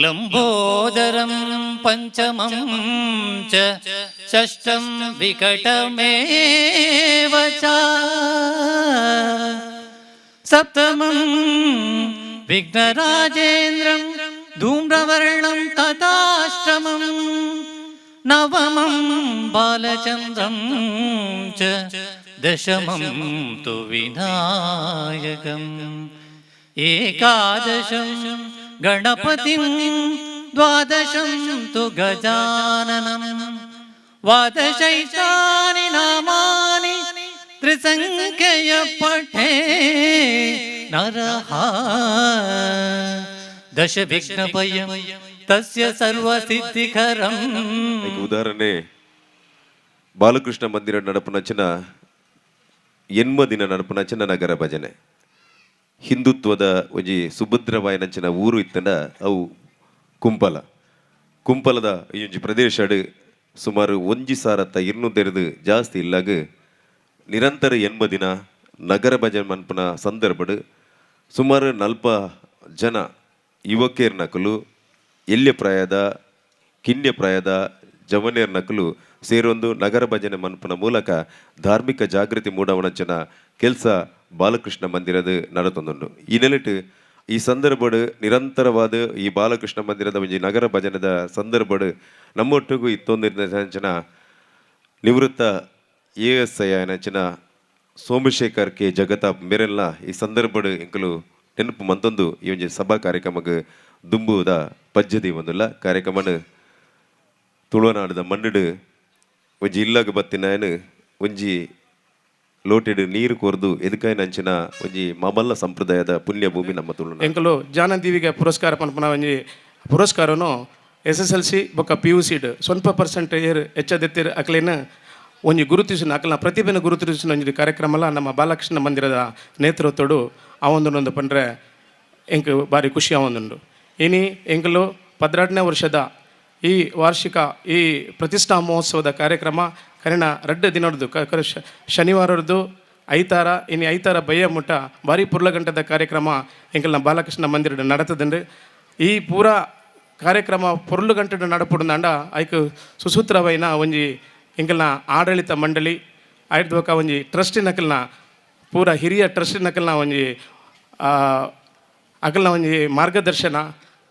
लंबोदरं पंचमं च षष्ठं विकटमेव च सप्तमं विघ्नराजेन्द्रं धूम्रवर्णं तथाष्टमं नवमं बालचन्द्रं च दशमं तु विनायकम् एकादशं गणपतिं द्वादशं तु गजाननं द्वादशैतानि नामानि त्रिसङ्ख्यय पठे नरः दश विघ्नभयं तस्य सर्वसिद्धिकरम्. ಉದಾಹರಣೆ ಬಾಲಕೃಷ್ಣ ಮಂದಿರ ನಡಪನಚಿನ ದಿನ ನಡಪನಚಿನ ನಗರ ಭಜನೆ ಹಿಂದುತ್ವದ ಒಂಜಿ ಸುಭದ್ರವಾಯಿನಂಚಿನ ಊರು ಇತ್ತಂಡ ಅವು ಕುಂಪಲದ ಈ ಒಂಜಿ ಪ್ರದೇಶ ಸುಮಾರು 1200 ಜಾಸ್ತಿ ಇಲ್ಲಾಗ ನಿರಂತರ ದಿನ ನಗರ ಭಜನೆ ಮನ್ಪನ ಸಂದರ್ಭಡ್ ಸುಮಾರು 40 ಜನ ಯುವಕೇರ್ ನಕಲು ಎಲ್ಯ ಪ್ರಾಯದ ಕಿನ್ಯ ಪ್ರಾಯದ ಜವನೇರ್ ನಕಲು ಸೇರೊಂದು ನಗರ ಭಜನೆ ಮನ್ಪನ ಮೂಲಕ ಧಾರ್ಮಿಕ ಜಾಗೃತಿ ಮೂಡವನಂಚಿನ ಕೆಲಸ ಬಾಲಕೃಷ್ಣ ಮಂದಿರದ ನಡತೊಂದುಂಡು. ಈ ನೆಲೆಟ್ ಈ ಸಂದರ್ಭಡ್ ನಿರಂತರವಾದ ಈ ಬಾಲಕೃಷ್ಣ ಮಂದಿರದ ಒಂಜಿ ನಗರ ಭಜನದ ಸಂದರ್ಭಡ್ ನಮ್ಮೊಟ್ಟಿಗೂ ಇತ್ತೊಂದಿನ ನಿವೃತ್ತ ASI ಆಯನಂಚಿನ ಸೋಮಶೇಖರ್ ಕೆ ಜಗತಾಪ್ ಮೇರೆಲ್ಲ ಈ ಸಂದರ್ಭಡ್ ಎಂಕಲು ನೆನಪು ಮಂತೊಂದು ಈ ಒಂಜಿ ಸಭಾ ಕಾರ್ಯಕ್ರಮಕ್ಕೆ ದುಂಬುದ ಪಜ್ಜದಿ ಒಂದುಲ್ಲ ಕಾರ್ಯಕ್ರಮನ ತುಳುನಾಡದ ಮಣ್ಣಡು ಒಂಜಿ ಇಲ್ಲಾಗ ಬತ್ತಿನ ಒಂಜಿ ಲೋಟೆಡ್ ನೀರು ಕೊರ್ದು ಎದಕಾಯಿ ನಂಚಿನ ಒಂಜಿ ಮಮಲ್ಲ ಸಂಪ್ರದಾಯದ ಪುಣ್ಯ ಭೂಮಿ ನಮ್ಮ ತುಳುನಾಡು. ಎಂಕಲು ಜಾನದೀವಿಗೆ ಪುರಸ್ಕಾರ ಪನ್ಪನ ಒಂಜಿ ಪುರಸ್ಕಾರನು SSLC ಬೊಕ್ಕ PUC ಸ್ವಲ್ಪ % ಹೆಚ್ಚದೆತ್ತಿರ ಅಕ್ಲೇನ ಒಂಜಿ ಗುರುತಿಸಿನ ಅಕ್ಲ ಪ್ರತಿಭೆನ ಗುರುತಿಸಿನ ಒಂಜಿ ಕಾರ್ಯಕ್ರಮಲ ನಮ್ಮ ಬಾಲಕೃಷ್ಣ ಮಂದಿರದ ನೇತೃತ್ವಡು ಅವೊಂದೊಂದು ಪಂಡ್ರೆ ಎಂಕ್ ಭಾರಿ ಖುಷಿ ಅವೊಂದುಂಡು. ಇನಿ ಎಂಕಲು 18ನೇ ವರ್ಷದ ಈ ವಾರ್ಷಿಕ ಈ ಪ್ರತಿಷ್ಠಾ ಮಹೋತ್ಸವದ ಕಾರ್ಯಕ್ರಮ ಕರೆನ 2 ದಿನದ್ದು ಶನಿವಾರದ್ದು ಐತಾರ ಇನ್ನು ಐತಾರ ಬಯ್ಯ ಮುಟ್ಟ ಭಾರಿ ಪುರ್ಲಗಂಟದ ಕಾರ್ಯಕ್ರಮ ಎಂಕಲ್ನ ಬಾಲಕೃಷ್ಣ ಮಂದಿರ ನಡತದಂಡು. ಈ ಪೂರ ಕಾರ್ಯಕ್ರಮ ಪುರ್ಲುಗಂಟದ ನಡಪುಡುಂದಾಂಡ ಐಕ್ ಸುಸೂತ್ರವೈನ ಒಂಜಿ ಎಂಕಲ್ನ ಆಡಳಿತ ಮಂಡಳಿ ಆಯ್ದುವಕ ಒಂಜಿ ಟ್ರಸ್ಟಿನಕಲ್ನ ಪೂರ ಹಿರಿಯ ಟ್ರಸ್ಟಿನಕಲ್ನ ಒಂಜಿ ಅಕಲ್ನ ಒಂಜಿ ಮಾರ್ಗದರ್ಶನ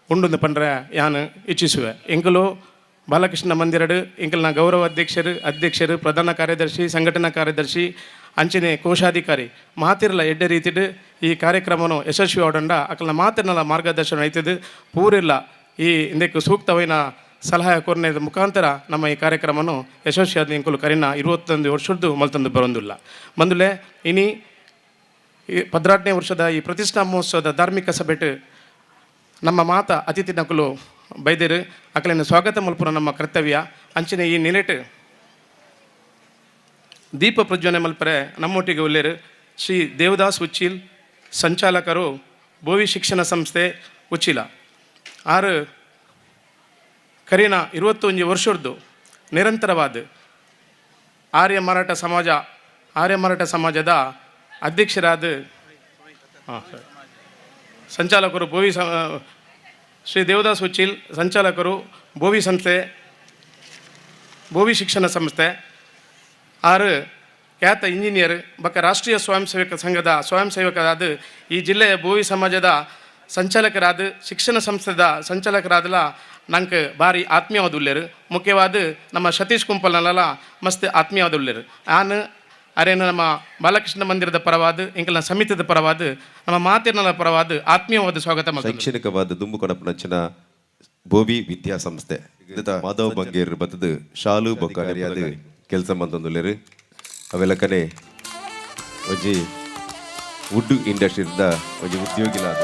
ಉಂಡು ಪಂಡ್ರೆ ಯಾನು ಇಚ್ಛಿಸುವೆ. ಎಂಕಲು ಬಾಲಕೃಷ್ಣ ಮಂದಿರಡು ಎಂಕಲ್ನ ಗೌರವ ಅಧ್ಯಕ್ಷರು ಪ್ರಧಾನ ಕಾರ್ಯದರ್ಶಿ ಸಂಘಟನಾ ಕಾರ್ಯದರ್ಶಿ ಅಂಚನೆ ಕೋಶಾಧಿಕಾರಿ ಮಾತಿರಲ ಎಡ್ಡೆ ರೀತಿಡು ಈ ಕಾರ್ಯಕ್ರಮವನ್ನು ಯಶಸ್ವಿ ಆಡಂಡ ಅಕಲ್ನ ಮಾತಿರಲ ಮಾರ್ಗದರ್ಶನ ಐತದು ಪೂರಿಲ್ಲ ಈ ಇಂದಕ್ಕೆ ಸೂಕ್ತವೈನ ಸಲಹೆ ಕೊರನೆದ ಮುಖಾಂತರ ನಮ್ಮ ಈ ಕಾರ್ಯಕ್ರಮವನ್ನು ಯಶಸ್ವಿಯಾದ ಎಂಕಲು ಕರಿನ 21 ವರ್ಷದ್ದು ಮಲ್ತಂದು ಬರೊಂದಿಲ್ಲ ಬಂದುಲೆ ಇನಿ 18ನೇ ವರ್ಷದ ಈ ಪ್ರತಿಷ್ಠಾ ಮಹೋತ್ಸವದ ಧಾರ್ಮಿಕ ಸಭೆಟ್ ನಮ್ಮ ಮಾತ ಅತಿಥಿ ನಕಲು ಬೈದೇರು ಅಕಲಿನ ಸ್ವಾಗತ ಮಲ್ಪುರ ನಮ್ಮ ಕರ್ತವ್ಯ. ಅಂಚಿನ ಈ ನಿಲೆಟ್ ದೀಪ ಪ್ರಜ್ವಲನೆ ಮಲ್ಪರೆ ನಮ್ಮೊಟ್ಟಿಗೆ ಒಳ್ಳೆಯರು ಶ್ರೀ ದೇವದಾಸ್ ಉಚ್ಚಿಲ್ ಸಂಚಾಲಕರು ಬೋವಿ ಶಿಕ್ಷಣ ಸಂಸ್ಥೆ ಉಚ್ಚಿಲ ಆರು ಕರಿನ 21 ವರ್ಷದ್ದು ನಿರಂತರವಾದ ಆರ್ಯ ಮರಾಠ ಸಮಾಜದ ಅಧ್ಯಕ್ಷರಾದ ಸಂಚಾಲಕರು ಶ್ರೀ ದೇವದಾಸ್ ಉಚ್ಚಿಲ್ ಸಂಚಾಲಕರು ಬೋವಿ ಶಿಕ್ಷಣ ಸಂಸ್ಥೆ ಆರು ಖ್ಯಾತ ಇಂಜಿನಿಯರ್ ಬಕ್ಕ ರಾಷ್ಟ್ರೀಯ ಸ್ವಯಂ ಸೇವಕ ಸಂಘದ ಸ್ವಯಂ ಸೇವಕರಾದ ಈ ಜಿಲ್ಲೆಯ ಬೋವಿ ಸಮಾಜದ ಸಂಚಾಲಕರಾದ ಶಿಕ್ಷಣ ಸಂಸ್ಥೆದ ಸಂಚಾಲಕರಾದಲ ನಂಗೆ ಭಾರಿ ಆತ್ಮೀಯವಾದುಲ್ಲೇರು ಮುಖ್ಯವಾದ ನಮ್ಮ ಸತೀಶ್ ಕುಂಪಲ್ನಲ್ಲ ಮಸ್ತ್ ಆತ್ಮೀಯವಾದುಲ್ಲೇರು ನಾನು ಅರೇನು ನಮ್ಮ ಬಾಲಕೃಷ್ಣ ಮಂದಿರದ ಪರವಾದ ಎಂಕಲ್ನ ಸಮಿತಿದ ಪರವಾದ ನಮ್ಮ ಮಾತಿನ ಪರವಾದ ಆತ್ಮೀಯವಾದ ಸ್ವಾಗತ. ಶೈಕ್ಷಣಿಕವಾದ ದುಂಬು ಕೊಡಪನಂಚಿನ ಬೋವಿ ವಿದ್ಯಾಸಂಸ್ಥೆ ಮಾಧವ್ ಬಂಗೇರ್ ಬತ್ತದ ಶಾಲು ಬೊಕ್ಕ ಹರಿಯಾದ ಕೆಲಸ ಮಂದೊಂದುಲ್ಲೇರು ಅವೆಲ್ಲ ಕನೆ ಒಂಜಿ ವುಡ್ ಇಂಡಸ್ಟ್ರಿದ ಒಂಜಿ ಉದ್ಯೋಗಿಲಾದ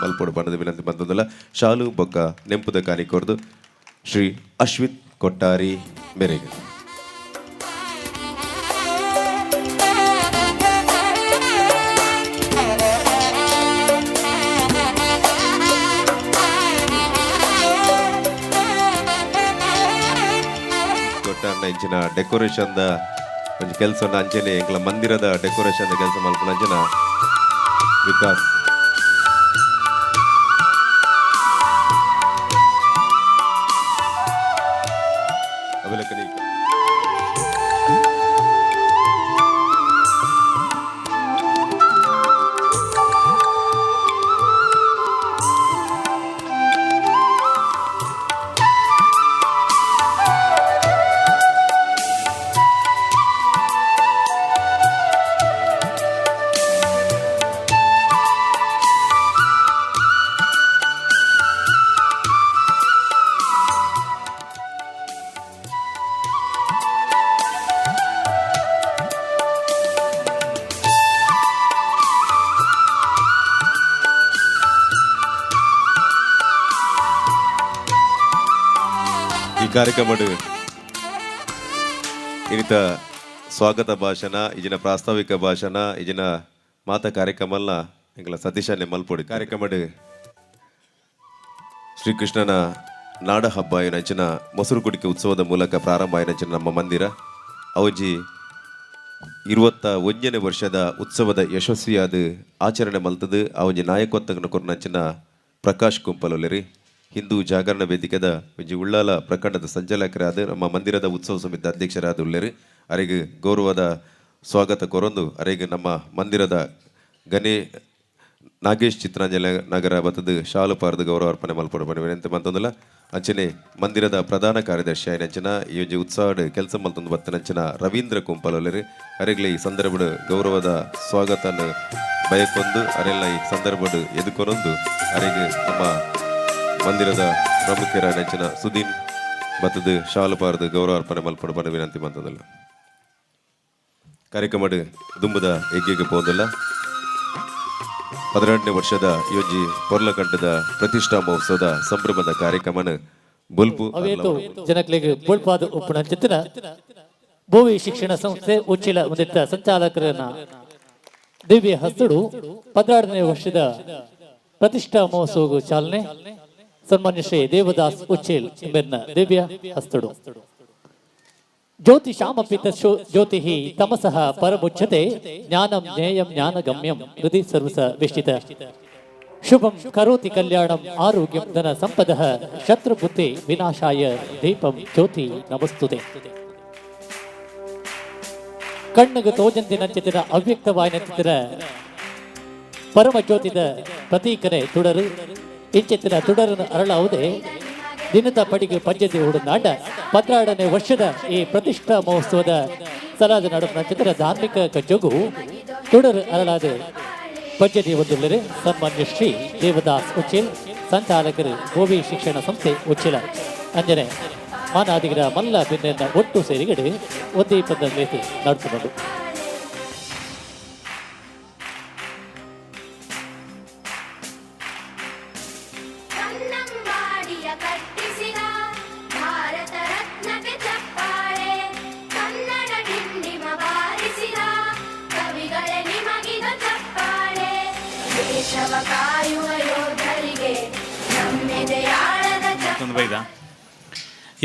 ಮಲ್ಪೋಡು ಬಣ್ಣದ ವಿನಂತಿ ಬಂದೊಂದಲ್ಲ ಶಾಲು ಬೊಕ್ಕ ನೆಂಪುದ ಕಾಣಿಕೊರ್ದು ಶ್ರೀ ಅಶ್ವಿತ್ ಕೊಟ್ಟಾರಿ ಮೇರೆಗೆ ಕೊಟ್ಟಾರ್ನ ಇಂಚಿನ ಡೆಕೋರೇಷನ್ದ ಒಂದು ಕೆಲಸ ಅಂಚೆನೆ ಎಂಕ್ಲ ಮಂದಿರದ ಡೆಕೋರೇಷನ್ ಕೆಲಸ ಮಲ್ಪನ ಅಂಚೆನ ವಿಕಾಸ್ ಅವಲಕ್ಕನಿ ಕಾರ್ಯಕ್ರಮಡು ಇನಿತ ಸ್ವಾಗತ ಭಾಷಣ ಇಜಿನ ಪ್ರಾಸ್ತಾವಿಕ ಭಾಷಣ ಇಜಿನ ಮಾತ ಕಾರ್ಯಕ್ರಮಲ್ಲ ಎಂಗಳ ಸತೀಶನ್ನೇ ಮಲ್ಪೊಡಿ ಕಾರ್ಯಕ್ರಮಡು ಶ್ರೀಕೃಷ್ಣನ ನಾಡ ಹಬ್ಬ ಏನಂಚಿನ ಮೊಸರು ಕುಡಿಕೆ ಉತ್ಸವದ ಮೂಲಕ ಪ್ರಾರಂಭ ಏನಂಚಿನ ನಮ್ಮ ಮಂದಿರ ಅವಜಿ 21ನೇ ವರ್ಷದ ಉತ್ಸವದ ಯಶಸ್ವಿಯಾದ ಆಚರಣೆ ಮಲ್ತದು ಅವಜಿ ನಾಯಕತ್ವನ ಕೊರ್ನಂಚಿನ ಪ್ರಕಾಶ್ ಕುಂಪಲೊಲೆರಿ ಹಿಂದೂ ಜಾಗರಣ ವೇದಿಕೆದ ಒಂಜಿ ಉಳ್ಳಾಲ ಪ್ರಖಂಡದ ಸಂಚಾಲಕರಾದ ನಮ್ಮ ಮಂದಿರದ ಉತ್ಸವ ಸಮಿತಿ ಅಧ್ಯಕ್ಷರಾದ ಉಳ್ಳೇರಿ ಅವರಿಗೆ ಗೌರವದ ಸ್ವಾಗತ ಕೊರೊಂದು ಅವರಿಗೆ ನಮ್ಮ ಮಂದಿರದ ಗಣೇ ನಾಗೇಶ್ ಚಿತ್ರಾಂಜಲಿ ನಗರ ಬತ್ತದ ಶಾಲು ಪಾರ್ದು ಗೌರವ ಅರ್ಪಣೆ ಮಲ್ಪಡ ಎಂತ ಮಂತಂದಿಲ್ಲ ಅಂಚನೆ ಮಂದಿರದ ಪ್ರಧಾನ ಕಾರ್ಯದರ್ಶಿ ಆಯ್ನಂಚಿನ ಈ ಒಂಜಿ ಉತ್ಸವ ಕೆಲಸ ಮಲ್ತೊಂದು ಬತ್ತನಂಚಿನ ರವೀಂದ್ರ ಕುಂಪಲೊಲೆರಿ ಅವರಿಗೆ ಈ ಸಂದರ್ಭದ ಗೌರವದ ಸ್ವಾಗತನ ಬಯಕೊಂದು ಅವರೆಲ್ಲ ಈ ಸಂದರ್ಭದ ಎದುಕೊನೊಂದು ಅವರಿಗೆ ನಮ್ಮ ಮಂದಿರದ ಪ್ರಮುಖರ ನೆಚ್ಚಿನ ಸುದೀನ್ ಮತ್ತದ ಶಾಲು ಪಾರ್ದು ಗೌರವ ಅರ್ಪಣೆ ಮಲ್ಪಡ ವಿನಂತಿ ಮಂತದಲ್ಲ ಕಾರ್ಯಕ್ರಮಡು ದುಂಬುದ ಹೆಗ್ಗೆಗೆ ಪೋದಲ್ಲ 18ನೇ ವರ್ಷದ ಯೋಜಿ ಪೊರ್ಲಕಂಠದ ಪ್ರತಿಷ್ಠಾ ಮಹೋತ್ಸವದ ಸಂಭ್ರಮದ ಕಾರ್ಯಕ್ರಮನ ಬುಲ್ಪು ಜನಗಳಿಗೆ ಬುಲ್ಪಾದ ಉಪ್ಪುನ ಚಿತ್ರ ಭೋವಿ ಶಿಕ್ಷಣ ಸಂಸ್ಥೆ ಉಚ್ಚಿಲ ಮುಂದಿಟ್ಟ ಸಂಚಾಲಕರನ್ನ ದಿವ್ಯ ಹಸ್ತುಡು 18ನೇ ವರ್ಷದ ಪ್ರತಿಷ್ಠಾ ಮಹೋತ್ಸವಗೂ ಚಾಲನೆ ಸನ್ಮಾನ್ಯ ಶ್ರೀ ದೇವದಾಸ್ ಉಚ್ಚೇಲ್ ಎಂಬೆನ್ನ ದಿವ್ಯ ಹಸ್ತುಡು ಜ್ಯೋತಿ ಶಾಮಪಿತ ಜ್ಯೋತಿ ತಮಸಃ ಪರಮುಚ್ಯತೆ ಜ್ಞಾನಂ ಜ್ಞೇಯಂ ಜ್ಞಾನಗಮ್ಯಂ ಹೃದಯ ಸರ್ವಸ ವಿಷ್ಟಿತ ಶುಭಂ ಕರೋತಿ ಕಲ್ಯಾಣಂ ಆರೋಗ್ಯಂ ಧನ ಸಂಪದಃ ಶತ್ರುಬುದ್ಧಿ ವಿನಾಶಾಯ ದೀಪಂ ಜ್ಯೋತಿ ನಮಸ್ತುತೆ ಕಣ್ಣಗ ತೋಜಂತಿನ ಚಿತ್ರ ಅವ್ಯಕ್ತವಾಯಿನ ಚಿತ್ರ ಪರಮ ಜ್ಯೋತಿದ ಪ್ರತೀಕನೆ ತುಡರು ಇಂಚಿತ್ತಿನ ತುಡರನ್ನು ಅರಳಾವುದೇ ದಿನದ ಪಡಿಗೆ ಪಂಚದಿ ಹುಡುನಾಡ 18ನೇ ವರ್ಷದ ಈ ಪ್ರತಿಷ್ಠಾ ಮಹೋತ್ಸವದ ಸಲಾದ ನಡುವಿನ ಚಿತ್ರ ಧಾರ್ಮಿಕ ಕಜ್ಜೋಗು ತುಡರು ಅರಳಾದ ಪಂಚದಿ ಒಂದುಳ್ಳರೆ ಸನ್ಮಾನ್ಯ ಶ್ರೀ ದೇವದಾಸ್ ಉಚ್ಚಿಲ್ ಸಂಚಾಲಕರು ಭೋವಿ ಶಿಕ್ಷಣ ಸಂಸ್ಥೆ ಉಚ್ಚಿಲ ಅಂಜನೆ ಮಾನಾದಿಗರ ಮಲ್ಲ ಬಿನ್ನೆನ್ನ ಒಟ್ಟು ಸೇರಿಗಡೆ ಒಂದೇ ಪದ ನೇತು ನಡೆಸಿಕೊಂಡು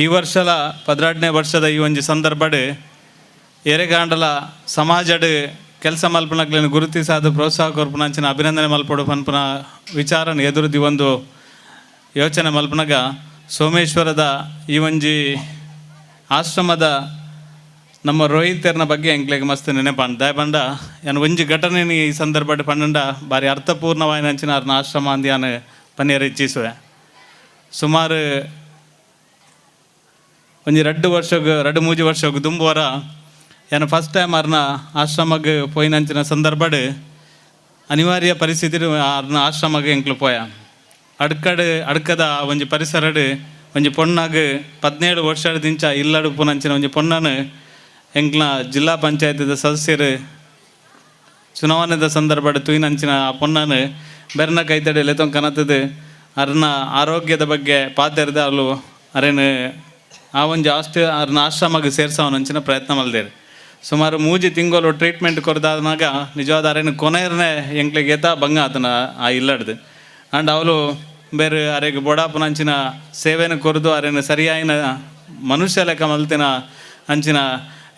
ಈ ವರ್ಷದ 18ನೇ ವರ್ಷದ ಈ ಒಂಜಿ ಸಂದರ್ಭಡ್ ಎರೆಗಾಂಡಲ ಸಮಾಜಡ್ ಕೆಲಸ ಮಲ್ಪನಕ್ಲೆನ್ ಗುರುತಿಸಾದ ಪ್ರೋತ್ಸಾಹ ಕೊರ್ಪುನಂಚಿನ ಅಭಿನಂದನೆ ಮಲ್ಪಡು ಪನ್ಪುನ ವಿಚಾರನ ಎದುರುದಿ ಒಂದು ಯೋಚನೆ ಮಲ್ಪನಾಗ ಸೋಮೇಶ್ವರದ ಈ ಒಂಜಿ ಆಶ್ರಮದ ನಮ್ಮ ರೋಹಿತರ್ನ ಬಗ್ಗೆ ಎಂಕ್ಲೆಗೆ ಮಸ್ತ್ ನೆನೆಪಂಡ ದಯಪಂಡ ಏನು ಒಂಜಿ ಘಟನೆ ಈ ಸಂದರ್ಭಡ್ ಪಂಡ ಬಾರಿ ಅರ್ಥಪೂರ್ಣವಾಯಿನಂಚಿನ ಅವ್ರನ್ನ ಆಶ್ರಮ ಅಂದ್ಯಾನು ಪನ್ನೀರ್ ಇಚ್ಛಿಸುವೆ ಸುಮಾರು ಒಂಜಿ 2-3 ವರ್ಷಕ್ಕೆ ದುಂಬುವರ ಏನು ಫಸ್ಟ್ ಟೈಮ್ ಅವ್ರನ್ನ ಆಶ್ರಮಕ್ಕೆ ಪೋಯಿನಂಚಿನ ಸಂದರ್ಭಡ್ ಅನಿವಾರ್ಯ ಪರಿಸ್ಥಿತಿ ಅವ್ರನ್ನ ಆಶ್ರಮಕ್ಕೆ ಎಂಕ್ಲು ಪೋಯ ಅಡ್ಕದ ಒಂಜಿ ಪರಿಸರಡ್ ಒಂಜಿ ಪೊಣ್ಣಾಗ 17 ವರ್ಷದಿಂಚ ಇಲ್ಲಡು ಪುನಂಚಿನ ಒಂಜಿ ಪೊಣ್ಣನು ಎಂಕ್ಲ ಜಿಲ್ಲಾ ಪಂಚಾಯತದ ಸದಸ್ಯರು ಚುನಾವಣೆದ ಸಂದರ್ಭಡ್ ತುಯಿನಂಚಿನ ಆ ಪೊಣ್ಣನು ಬೆರ್ನ ಕೈತಡೆ ಲೆತೊಂದು ಕನತದು ಅವ್ರನ್ನ ಆರೋಗ್ಯದ ಬಗ್ಗೆ ಪಾತೆರ್ದ ಅವಳು ಅರೇನು ಆ ಒಂಜಿ ಅವ್ರನ್ನ ಆಶ್ರಮಕ್ಕೆ ಸೇರ್ಸವನಂಚಿನ ಪ್ರಯತ್ನ ಮಲ್ದೇರು ಸುಮಾರು 3 ತಿಂಗಳು ಟ್ರೀಟ್ಮೆಂಟ್ ಕೊಡ್ದಾದಾಗ ನಿಜವಾದ ಅರೇನು ಕೊನೆಯರ್ನೇ ಎಂಕ್ಲಿಗೆ ಏತ ಭಂಗ ಆತನ ಆ ಇಲ್ಲಡ್ದು ಆ್ಯಂಡ್ ಅವಳು ಬೇರೆ ಅರೆಗೆ ಬೊಡಾಪುನಂಚಿನ ಸೇವೆನ ಕೊರದು ಅರೇನು ಸರಿಯಾಯಿನ ಮನುಷ್ಯ ಲೆಕ್ಕ ಮಲ್ತಿನ ಅಂಚಿನ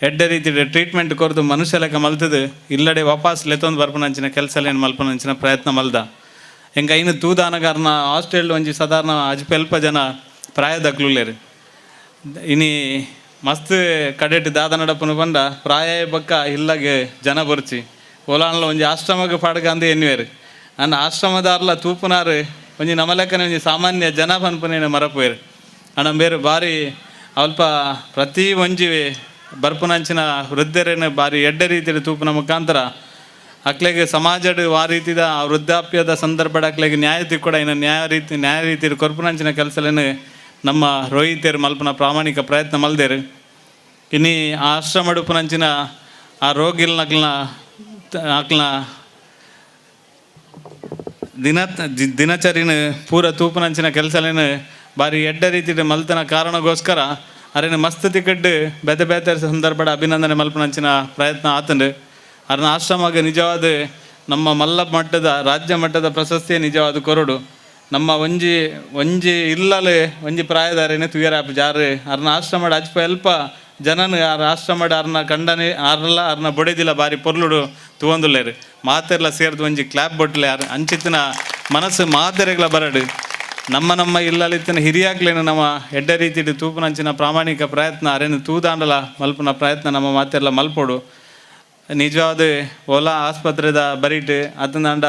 ಎಡ್ಡೆ ರೀತಿ ಟ್ರೀಟ್ಮೆಂಟ್ ಕೊರತು ಮನುಷ್ಯ ಲೆಕ್ಕ ಮಲ್ತದು ಇಲ್ಲಡೆ ವಾಪಸ್ ಲೆತ್ತೊಂದು ಬರ್ಪನಂಚಿನ ಕೆಲಸ ಏನು ಮಲ್ಪನಂಚಿನ ಪ್ರಯತ್ನ ಮಲ್ದ ಹೆಂಗೆ ಇನ್ನು ತೂದಾನಗಾರನ ಹಾಸ್ಟೆಲ್ ಒಂಜಿ ಸಾಧಾರಣ ಅಲ್ಪ ಜನ ಪ್ರಾಯದಕ್ಲುಲ್ಲೇರು ಇನಿ ಮಸ್ತ್ ಕಡೆಟ್ ದಾದ ನಡಪನು ಬಂದ ಪ್ರಾಯ ಬಕ್ಕ ಇಲ್ಲಗೆ ಜನ ಬರ್ಚಿ ಓಲಾನ್ಲ ಒಂಜಿ ಆಶ್ರಮಕ್ಕೆ ಪಾಡ್ಗ ಅಂದು ಎನ್ನುವೇರು ಅನ್ನ ಆಶ್ರಮದಾರ್ಲ ತೂಪುನಾರು ಒಂಜಿ ನಮಲೆಕ್ಕನೆ ಒಂಜಿ ಸಾಮಾನ್ಯ ಜನ ಪನ್ಪನೇನೆ ಮರಪೋಯರು ಅಣ್ಣ ಬೇರೆ ಭಾರಿ ಅಲ್ಪ ಪ್ರತಿ ಒಂಜಿ ಬರ್ಪುನಂಚಿನ ವೃದ್ಧರೇನು ಭಾರಿ ಎಡ್ಡೆ ರೀತಿಯ ತೂಪಿನ ಮುಖಾಂತರ ಅಕ್ಲೆಗೆ ಸಮಾಜಡ್ ಆ ರೀತಿದ ಆ ವೃದ್ಧಾಪ್ಯದ ಸಂದರ್ಭದ ಅಕ್ಲೆಗೆ ನ್ಯಾಯ ತಿಕ್ಕೊಡ ಇನ್ನು ನ್ಯಾಯ ರೀತಿಯ ಕೊರ್ಪುನಂಚಿನ ಕೆಲಸಲೇನು ನಮ್ಮ ರೋಹಿತರು ಮಲ್ಪನ ಪ್ರಾಮಾಣಿಕ ಪ್ರಯತ್ನ ಮಲ್ದೇರು ಇನ್ನಿ ಆ ಆಶ್ರಮ ಉಪನಂಚಿನ ಆ ರೋಗಿಲ್ನ ಆಕ್ಲನ ದಿನಚರಿನ ಪೂರ ತೂಪನಂಚಿನ ಕೆಲಸಲೇನು ಭಾರಿ ಎಡ್ಡ ರೀತಿಯ ಮಲ್ತನ ಕಾರಣಗೋಸ್ಕರ ಅರೇನು ಮಸ್ತ್ ತಿಕ್ಕಟ್ಟು ಬೇತೆ ಬೇತೆ ಸಂದರ್ಭದ ಅಭಿನಂದನೆ ಮಲ್ಪನಂಚಿನ ಪ್ರಯತ್ನ ಆತಂಡು ಅರ್ನ ಆಶ್ರಮಕ್ಕೆ ನಿಜವಾದ ನಮ್ಮ ಮಲ್ಲ ಮಟ್ಟದ ರಾಜ್ಯ ಮಟ್ಟದ ಪ್ರಶಸ್ತಿಯೇ ನಿಜವಾದ ಕೊರಡು ನಮ್ಮ ಒಂಜಿ ಇಲ್ಲಲೆ ಒಂಜಿ ಪ್ರಾಯದಾರೇನೆ ತುಯರಾಪ ಜಾರು ಅರ್ನ ಆಶ್ರಮಡ ಅಜ್ಪ ಎಲ್ಪ ಜನನು ಆರ್ ಆಶ್ರಮಡ ಅರ್ನ ಕಂಡನೆ ಆರ್ಲ ಅರ್ನ ಬೊಡೆದಿಲ್ಲ ಬಾರಿ ಪೊರ್ಲುಡು ತುವಂದುಲ್ಲೇರು ಮಾತೆರ್ಲ ಸೇರ್ದು ಒಂಜಿ ಕ್ಲಾಪ್ ಬೊಟ್ಲೆ ಅಂಚಿತ್ತಿನ ಮನಸ್ಸು ಮಾತೆರೆಗ್ಲ ಬರಡು ನಮ್ಮ ಇಲ್ಲಲಿತ್ತಿನ ಹಿರಿಯಾಗ್ಲೇನು ನಮ್ಮ ಎಡ್ಡ ರೀತಿಯ ತೂಪುನಂಚಿನ ಪ್ರಾಮಾಣಿಕ ಪ್ರಯತ್ನ ಅರೇನು ತೂದಾಂಡಲ ಮಲ್ಪನ ಪ್ರಯತ್ನ ನಮ್ಮ ಮಾತೆರ್ಲ ಮಲ್ಪೋಡು ನಿಜವಾದ ಓಲಾ ಆಸ್ಪತ್ರೆದ ಬರೀಟ್ ಅದನ್ನ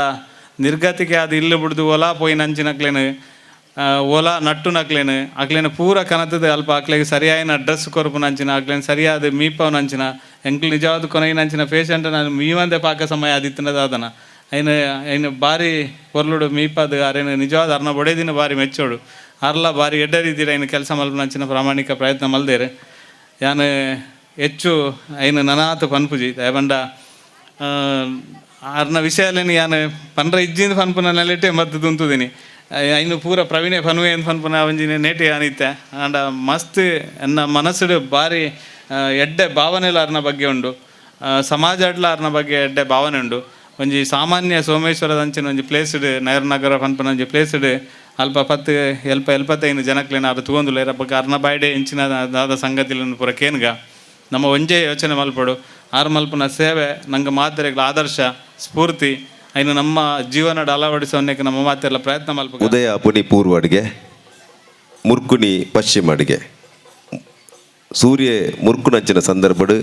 ನಿರ್ಗತಿಕೆ ಅದು ಇಲ್ಲಿ ಬಿಡ್ದು ಓಲಾ ಪೋಯಿ ನಂಚಿನಕ್ಲೇನು ಓಲಾ ನಟ್ಟು ನಕ್ಲೇನು ಅಕ್ಲೇನು ಪೂರ ಕನತದ ಅಲ್ಪ ಅಕ್ಲೆಗೆ ಸರಿಯಾಯಿನ ಡ್ರೆಸ್ ಕೊರಪು ನಂಚಿನ ಅಕ್ಲೇನು ಸರಿಯಾದ ಮೀಪವ್ ನಂಚಿನ ಎಂಕ್ಲು ನಿಜವಾದ ಕೊನೆಗೆ ನಂಚಿನ ಪೇಷಂಟ್ ನಾನು ಮೀವಂದೆ ಪಾಕ ಸಮಯ ಆದಿತ್ತನದಾದನ ಐನು ಭಾರಿ ಪೊರ್ಲುಡು ಮೀಪದು ಅರೇನು ನಿಜವಾದ ಅರ್ನ ಬೊಡೆದಿನ ಭಾರಿ ಮೆಚ್ಚೋಡು ಅರ್ಲ ಭಾರಿ ಎಡ್ಡ ರೀತಿಯ ಐನು ಕೆಲಸ ಮಲ್ಪ ನಂಚಿನ ಪ್ರಾಮಾಣಿಕ ಪ್ರಯತ್ನ ಮಲ್ದೇರು ಯಾನು ಹೆಚ್ಚು ಐನು ನನಾತು ಪನ್ಪುಜಿ ದಯಬಂಡ ಅರ್ನ ವಿಷಯಲೇನು ಯಾನು ಪನ್ರ ಇಜ್ಜಿಂದ ಪನ್ಪುನ ನೆಲೆಟೆ ಮದ್ದು ತುಂತುದೀನಿ ಐನು ಪೂರ ಪ್ರವೀಣೆ ಪನ್ವೆ ಅಂತ ಪನ್ಪುನ ಒಂಜಿನ ನೇಟೆ ಅನಿತ್ತೆ ಅಂಡ ಮಸ್ತ್ ಎನ್ನ ಮನಸ್ಸುಡು ಭಾರಿ ಎಡ್ಡೆ ಭಾವನೆಲ ಅರ್ನ ಬಗ್ಗೆ ಉಂಡು ಸಮಾಜಡ್ಲ ಅರ್ನ ಬಗ್ಗೆ ಎಡ್ಡೆ ಭಾವನೆ ಉಂಡು ಒಂಜಿ ಸಾಮಾನ್ಯ ಸೋಮೇಶ್ವರದ ಅಂಚಿನ ಒಂಜಿ ಪ್ಲೇಸ್ಡ್ ನಗರ ಪನ್ಪುನ ಒಂಜಿ ಪ್ಲೇಸ್ಡ್ ಅಲ್ಪ ಪತ್ತು ಎಲ್ಪತ್ತೈನು ಜನಕ್ಲೇನು ಅದು ತಗೊಂದುಲ್ಲ ಬಗ್ಗೆ ಅರ್ನ ಬಾಯ್ಡೆ ಇಂಚಿನ ದಾದ ಸಂಗತಿಗಳನ್ನು ಪೂರ ಕೇನ್ಗ ನಮ್ಮ ಒಂಜೇ ಯೋಚನೆ ಮಲ್ಪಡು ಆರು ಮಲ್ಪನ ಸೇವೆ ನಂಗೆ ಮಾತೆರೆಗಳ ಆದರ್ಶ ಸ್ಫೂರ್ತಿ ಐನು ನಮ್ಮ ಜೀವನದ ಅಳವಡಿಸೋನ್ನಕ್ಕೆ ನಮ್ಮ ಮಾತೆಲ್ಲ ಪ್ರಯತ್ನ ಮಲ್ಪ ಉದಯ ಅಪುನಿ ಪೂರ್ವ ಅಡಿಗೆ ಮುರ್ಕುನಿ ಪಶ್ಚಿಮ ಅಡಿಗೆ ಸೂರ್ಯ ಮುರ್ಕುನಂಚಿನ ಸಂದರ್ಭಡು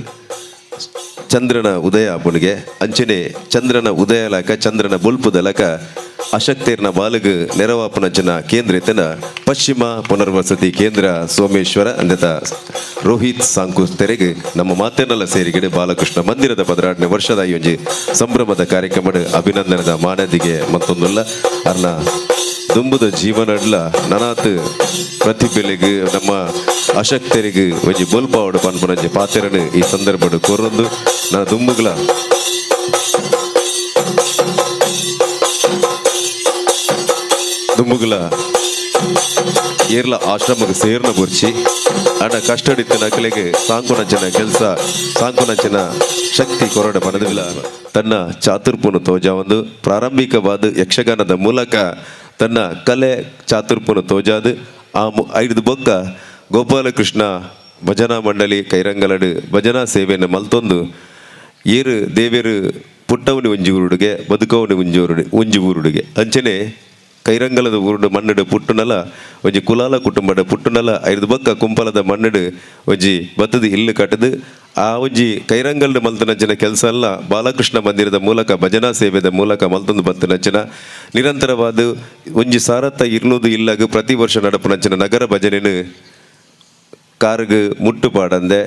ಚಂದ್ರನ ಉದಯ ಅಪುನಿಗೆ ಅಂಚನೆ ಚಂದ್ರನ ಉದಯ ಲಕ ಚಂದ್ರನ ಬೊಲ್ಪುದ ಲಕ ಅಶಕ್ತೇರ್ನ ಬಾಲಗ ನೆರವಾಪನಂಚಿನ ಕೇಂದ್ರಿತನ ಪಶ್ಚಿಮ ಪುನರ್ವಸತಿ ಕೇಂದ್ರ ಸೋಮೇಶ್ವರ ಅಂದತ ರೋಹಿತ್ ಸಾಂಕುಸ್ ತೆರೆಗೆ ನಮ್ಮ ಮಾತೆನಲ್ಲ ಸೇರಿಗಡೆ ಬಾಲಕೃಷ್ಣ ಮಂದಿರದ ಪದರಾಟನೆ ವರ್ಷದ ಒಂಜಿ ಸಂಭ್ರಮದ ಕಾರ್ಯಕ್ರಮದ ಅಭಿನಂದನದ ಮಾನದಿಗೆ ಮತ್ತೊಂದಲ್ಲ ಅರ್ನ ದುಂಬುದ ಜೀವನಡ್ಲ ನನಾತ್ ಪ್ರತಿಭೆಲೆಗೆ ನಮ್ಮ ಅಶಕ್ತರಿಗೆ ಒಂಜಿ ಬೊಲ್ಪಾವಡು ಪನ್ಪುನಂಜಿ ಪಾತೆರನು ಈ ಸಂದರ್ಭಡು ಕೊರೊಂದು ನಾ ದುಂಬುಗಳ ದುಂಬುಗಳ ಏರ್ಲ ಆಶ್ರಮಕ್ಕೆ ಸೇರ್ನ ಬುರ್ಚಿ ಅಣ್ಣ ಕಷ್ಟಡಿತ್ತ ನಕಲೆಗೆ ಸಾಂಕುನಂಚಿನ ಕೆಲಸ ಸಾಂಕುನಂಚಿನ ಶಕ್ತಿ ಕೊರಡ ಪಡೆದಿಲ್ಲ ತನ್ನ ಚಾತುರ್ಪುನು ತೋಜ ಒಂದು ಪ್ರಾರಂಭಿಕವಾದ ಯಕ್ಷಗಾನದ ಮೂಲಕ ತನ್ನ ಕಲೆ ಚಾತುರ್ಪುನು ತೋಜಾದು ಆ 5 ಬೊಕ್ಕ ಗೋಪಾಲಕೃಷ್ಣ ಭಜನಾ ಮಂಡಳಿ ಕೈರಂಗಲಡು ಭಜನಾ ಸೇವೆಯನ್ನು ಮಲ್ತೊಂದು ಏರು ದೇವೇರು ಪುಟ್ಟವನಿ ಒಂಜಿ ಊರುಡುಗೆ ಬದುಕವನಿ ಒಂಜಿ ಊರುಡುಗೆ ಅಂಚನೆ ಕೈರಂಗಲದ ಊರುಡು ಮಣ್ಣಡು ಪುಟ್ಟುನಲ ಒಂಜಿ ಕುಲಾಲ ಕುಟುಂಬದ ಪುಟ್ಟುನಲ 5 ಬೊಕ್ಕ ಕುಂಪಲದ ಮಣ್ಣಡು ಒಂಜಿ ಬತ್ತದ ಇಲ್ಲು ಕಟ್ಟದು ಆ ಒಂಜಿ ಕೈರಂಗಲ್ಡು ಮಲ್ತನಂಚಿನ ಕೆಲಸ ಎಲ್ಲ ಬಾಲಕೃಷ್ಣ ಮಂದಿರದ ಮೂಲಕ ಭಜನಾ ಸೇವೆದ ಮೂಲಕ ಮಲ್ತೊಂದು ಬತ್ತನಂಚಿನ ನಿರಂತರವಾದ ಒಂಜಿ ಸಾರತ್ತ ಇರ್ನೂದು ಇಲ್ಲಾಗ ಪ್ರತಿ ವರ್ಷ ನಡಪುನಂಚಿನ ನಗರ ಭಜನೆನು ಕಾರ್ಗೆ ಮುಟ್ಟು ಪಾಡಂದೆ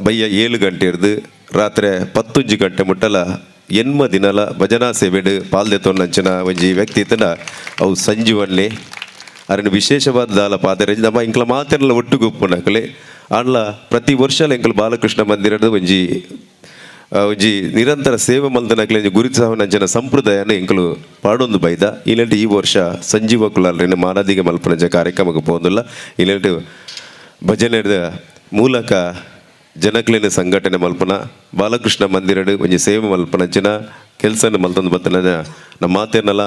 ಬಯ್ಯ 7 ಗಂಟೆ ಇರ್ದು ರಾತ್ರಿ 11 ಗಂಟೆ ಮುಟ್ಟಲ ಎನ್ಮ ದಿನಲ ಭಜನಾ ಸೇವೆಡು ಪಾಲ್ದೆತೊನ್ನಂಚಿನ ಒಂಜಿ ವ್ಯಕ್ತಿತನ ಅವು ಸಂಜೀವನ್ನೇ ಅರನ್ನು ವಿಶೇಷವಾದ ದಾಲ ಪಾದರಜಿ ನಮ್ಮ ಇಂಕ್ಲ ಮಾತೆಲ್ಲ ಒಟ್ಟುಗುಪ್ಪುನಕಲೆ ಆಂಡ್ಲ ಪ್ರತಿ ವರ್ಷ ಎಂಕಲ್ ಬಾಲಕೃಷ್ಣ ಮಂದಿರದ ಒಂಜಿ ನಿರಂತರ ಸೇವೆ ಮಲ್ದನಕಲೆ ಗುರುತಿಸವನಂಚಿನ ಸಂಪ್ರದಾಯನ ಎಂಕಲು ಪಾಡೊಂದು ಬೈದ ಇಲ್ಲಂಟಿ ಈ ವರ್ಷ ಸಂಜೀವ ಕುಲಾಲ್ರಿನ ಮಾನದಿಗೆ ಮಲ್ಪನಂಚ ಕಾರ್ಯಕ್ರಮಕ್ಕೆ ಪೋಂದಿಲ್ಲ ಇಲ್ಲಂಟಿ ಭಜನೆದ ಮೂಲಕ ಜನಕ್ಲೇನ ಸಂಘಟನೆ ಮಲ್ಪನ ಬಾಲಕೃಷ್ಣ ಮಂದಿರಡು ಒಂಜಿ ಸೇವೆ ಮಲ್ಪನಂಚಿನ ಕೆಲಸ ಮಲ್ತಂದು ಬತ್ತನ ನಮ್ಮ ಮಾತೇನಲ್ಲ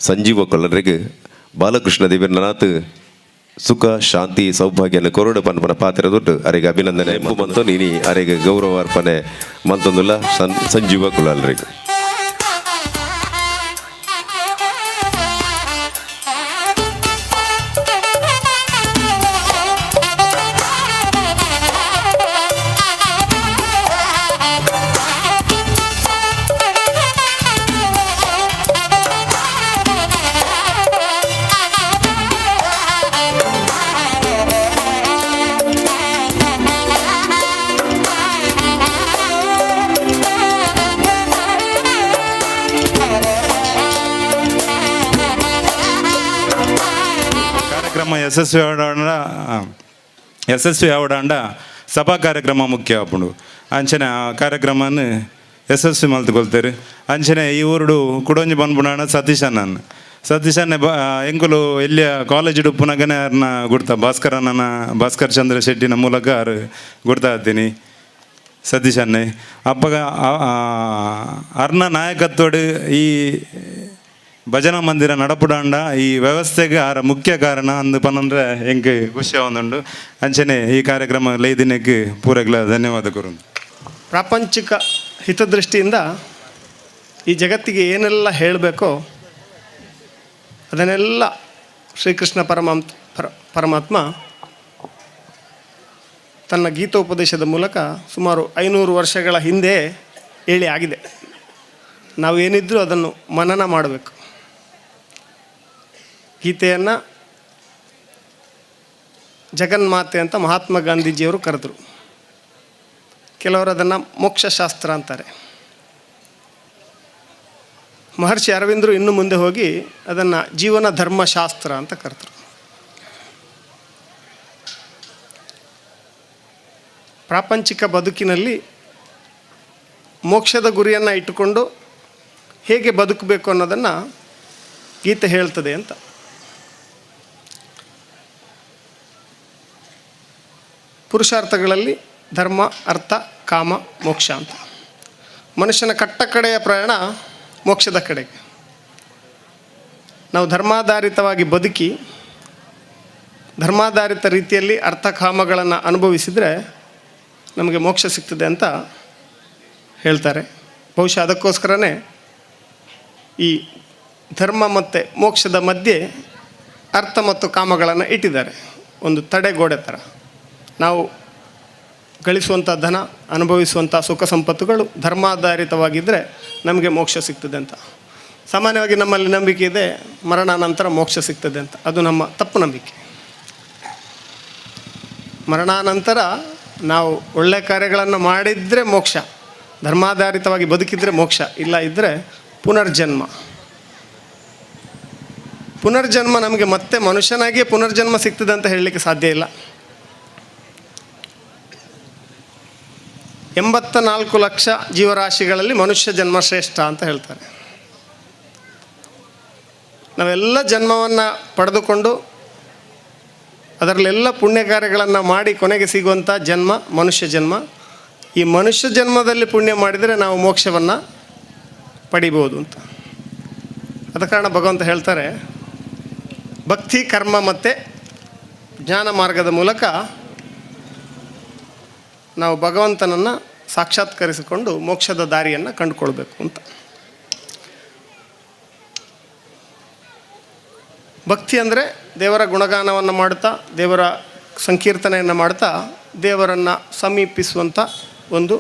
ಸಂಜೀವ ಕೊಲ್ಲರಿಗೆ ಬಾಲಕೃಷ್ಣ ದೇವರ ನನಾತ್ ಸುಖ ಶಾಂತಿ ಸೌಭಾಗ್ಯನ ಕೊರಡು ಪನ್ಪನ ಪಾತ್ರ ದೊಡ್ಡ ಅರೆಗೆ ಅಭಿನಂದನೆ ಮಂತು ನೀನಿ ಅರೆಗೆ ಗೌರವ ಅರ್ಪಣೆ ಮಂತೊಂದುಲ್ಲ ಸಂಜೀವ ಕುಲಾಲ್ರಿಗೆ. ಕಾರ್ಯಕ್ರಮ ಯಶಸ್ವಿ ಆವಡಾಂಡ ಸಭಾ ಕಾರ್ಯಕ್ರಮ ಮುಖ್ಯ ಆಪುಂಡು ಅಂಚನೆ ಆ ಕಾರ್ಯಕ್ರಮನ ಯಶಸ್ವಿ ಮಲ್ತುಕೊಳ್ತಾರೆ. ಅಂಚನೆ ಈ ಊರುಡು ಕುಡೊಂಜಿ ಬಂದ್ಬಿಡೋಣ ಸತೀಶ್ ಅನ್ನ ಎಂಕುಲು ಎಲ್ಲಿಯ ಕಾಲೇಜ್ ಉಪ್ಪುನಗನೆ ಅವ್ರನ್ನ ಗುಡ್ತಾ ಭಾಸ್ಕರ್ ಚಂದ್ರ ಶೆಟ್ಟಿನ ಮೂಲಕ ಅವ್ರು ಗುಡ್ತಾ ಇರ್ತೀನಿ ಸತೀಶ್ ಅನ್ನೆ ಅಪ್ಪಗ ಅರ್ನ ನಾಯಕತ್ವಡು ಈ ಭಜನಾ ಮಂದಿರ ನಡಪುಡಾಂಡ ಈ ವ್ಯವಸ್ಥೆಗೆ ಆರ ಮುಖ್ಯ ಕಾರಣ ಅಂದು ಪನ್ನಂದ್ರೆ ಹೆಂಗೆ ಖುಷಿ ಒಂದುಂಡು ಅಂಚನೆ ಈ ಕಾರ್ಯಕ್ರಮ ಲೈದಿನಕ್ಕೆ ಪೂರಗ್ಲ ಧನ್ಯವಾದ ಕೊರು. ಪ್ರಾಪಂಚಿಕ ಹಿತದೃಷ್ಟಿಯಿಂದ ಈ ಜಗತ್ತಿಗೆ ಏನೆಲ್ಲ ಹೇಳಬೇಕೋ ಅದನ್ನೆಲ್ಲ ಶ್ರೀಕೃಷ್ಣ ಪರಮಾತ್ಮ ತನ್ನ ಗೀತೋಪದೇಶದ ಮೂಲಕ ಸುಮಾರು 500 ವರ್ಷಗಳ ಹಿಂದೆ ಹೇಳಿ ಆಗಿದೆ. ನಾವು ಏನಿದ್ರೂ ಅದನ್ನು ಮನನ ಮಾಡಬೇಕು. ಗೀತೆಯನ್ನು ಜಗನ್ಮಾತೆ ಅಂತ ಮಹಾತ್ಮ ಗಾಂಧೀಜಿಯವರು ಕರೆದರು. ಕೆಲವರು ಅದನ್ನು ಮೋಕ್ಷಶಾಸ್ತ್ರ ಅಂತಾರೆ. ಮಹರ್ಷಿ ಅರವಿಂದರು ಇನ್ನು ಮುಂದೆ ಹೋಗಿ ಅದನ್ನು ಜೀವನ ಧರ್ಮಶಾಸ್ತ್ರ ಅಂತ ಕರೆದರು. ಪ್ರಾಪಂಚಿಕ ಬದುಕಿನಲ್ಲಿ ಮೋಕ್ಷದ ಗುರಿಯನ್ನು ಇಟ್ಟುಕೊಂಡು ಹೇಗೆ ಬದುಕಬೇಕು ಅನ್ನೋದನ್ನು ಗೀತೆ ಹೇಳ್ತದೆ ಅಂತ. ಪುರುಷಾರ್ಥಗಳಲ್ಲಿ ಧರ್ಮ, ಅರ್ಥ, ಕಾಮ, ಮೋಕ್ಷ ಅಂತ. ಮನುಷ್ಯನ ಕಟ್ಟಕಡೆಯ ಪ್ರಯಾಣ ಮೋಕ್ಷದ ಕಡೆಗೆ. ನಾವು ಧರ್ಮಾಧಾರಿತವಾಗಿ ಬದುಕಿ ಧರ್ಮಾಧಾರಿತ ರೀತಿಯಲ್ಲಿ ಅರ್ಥ ಕಾಮಗಳನ್ನು ಅನುಭವಿಸಿದರೆ ನಮಗೆ ಮೋಕ್ಷ ಸಿಗ್ತದೆ ಅಂತ ಹೇಳ್ತಾರೆ. ಬಹುಶಃ ಅದಕ್ಕೋಸ್ಕರನೇ ಈ ಧರ್ಮ ಮತ್ತು ಮೋಕ್ಷದ ಮಧ್ಯೆ ಅರ್ಥ ಮತ್ತು ಕಾಮಗಳನ್ನು ಇಟ್ಟಿದ್ದಾರೆ, ಒಂದು ತಡೆಗೋಡೆ ಥರ. ನಾವು ಗಳಿಸುವಂಥ ಧನ, ಅನುಭವಿಸುವಂಥ ಸುಖ ಸಂಪತ್ತುಗಳು ಧರ್ಮಾಧಾರಿತವಾಗಿದ್ದರೆ ನಮಗೆ ಮೋಕ್ಷ ಸಿಗ್ತದೆ ಅಂತ. ಸಾಮಾನ್ಯವಾಗಿ ನಮ್ಮಲ್ಲಿ ನಂಬಿಕೆ ಇದೆ ಮರಣಾನಂತರ ಮೋಕ್ಷ ಸಿಗ್ತದೆ ಅಂತ. ಅದು ನಮ್ಮ ತಪ್ಪು ನಂಬಿಕೆ. ಮರಣಾನಂತರ ನಾವು ಒಳ್ಳೆ ಕಾರ್ಯಗಳನ್ನು ಮಾಡಿದರೆ ಮೋಕ್ಷ, ಧರ್ಮಾಧಾರಿತವಾಗಿ ಬದುಕಿದರೆ ಮೋಕ್ಷ, ಇಲ್ಲ ಇದ್ದರೆ ಪುನರ್ಜನ್ಮ. ಪುನರ್ಜನ್ಮ ನಮಗೆ ಮತ್ತೆ ಮನುಷ್ಯನಾಗಿಯೇ ಪುನರ್ಜನ್ಮ ಸಿಗ್ತದೆ ಅಂತ ಹೇಳಲಿಕ್ಕೆ ಸಾಧ್ಯ ಇಲ್ಲ. 84 ಲಕ್ಷ ಜೀವರಾಶಿಗಳಲ್ಲಿ ಮನುಷ್ಯ ಜನ್ಮ ಶ್ರೇಷ್ಠ ಅಂತ ಹೇಳ್ತಾರೆ. ನಾವೆಲ್ಲ ಜನ್ಮವನ್ನು ಪಡೆದುಕೊಂಡು ಅದರಲ್ಲೆಲ್ಲ ಪುಣ್ಯ ಕಾರ್ಯಗಳನ್ನು ಮಾಡಿ ಕೊನೆಗೆ ಸಿಗುವಂಥ ಜನ್ಮ ಮನುಷ್ಯ ಜನ್ಮ. ಈ ಮನುಷ್ಯ ಜನ್ಮದಲ್ಲಿ ಪುಣ್ಯ ಮಾಡಿದರೆ ನಾವು ಮೋಕ್ಷವನ್ನು ಪಡಿಬೋದು ಅಂತ. ಅದ ಕಾರಣ ಭಗವಂತ ಹೇಳ್ತಾರೆ, ಭಕ್ತಿ, ಕರ್ಮ ಮತ್ತು ಜ್ಞಾನ ಮಾರ್ಗದ ಮೂಲಕ ನಾವು ಭಗವಂತನನ್ನು ಸಾಕ್ಷಾತ್ಕರಿಸಿಕೊಂಡು ಮೋಕ್ಷದ ದಾರಿಯನ್ನು ಕಂಡುಕೊಳ್ಬೇಕು ಅಂತ. ಭಕ್ತಿ ಅಂದರೆ ದೇವರ ಗುಣಗಾನವನ್ನು ಮಾಡ್ತಾ, ದೇವರ ಸಂಕೀರ್ತನೆಯನ್ನು ಮಾಡ್ತಾ ದೇವರನ್ನು ಸಮೀಪಿಸುವಂಥ ಒಂದು,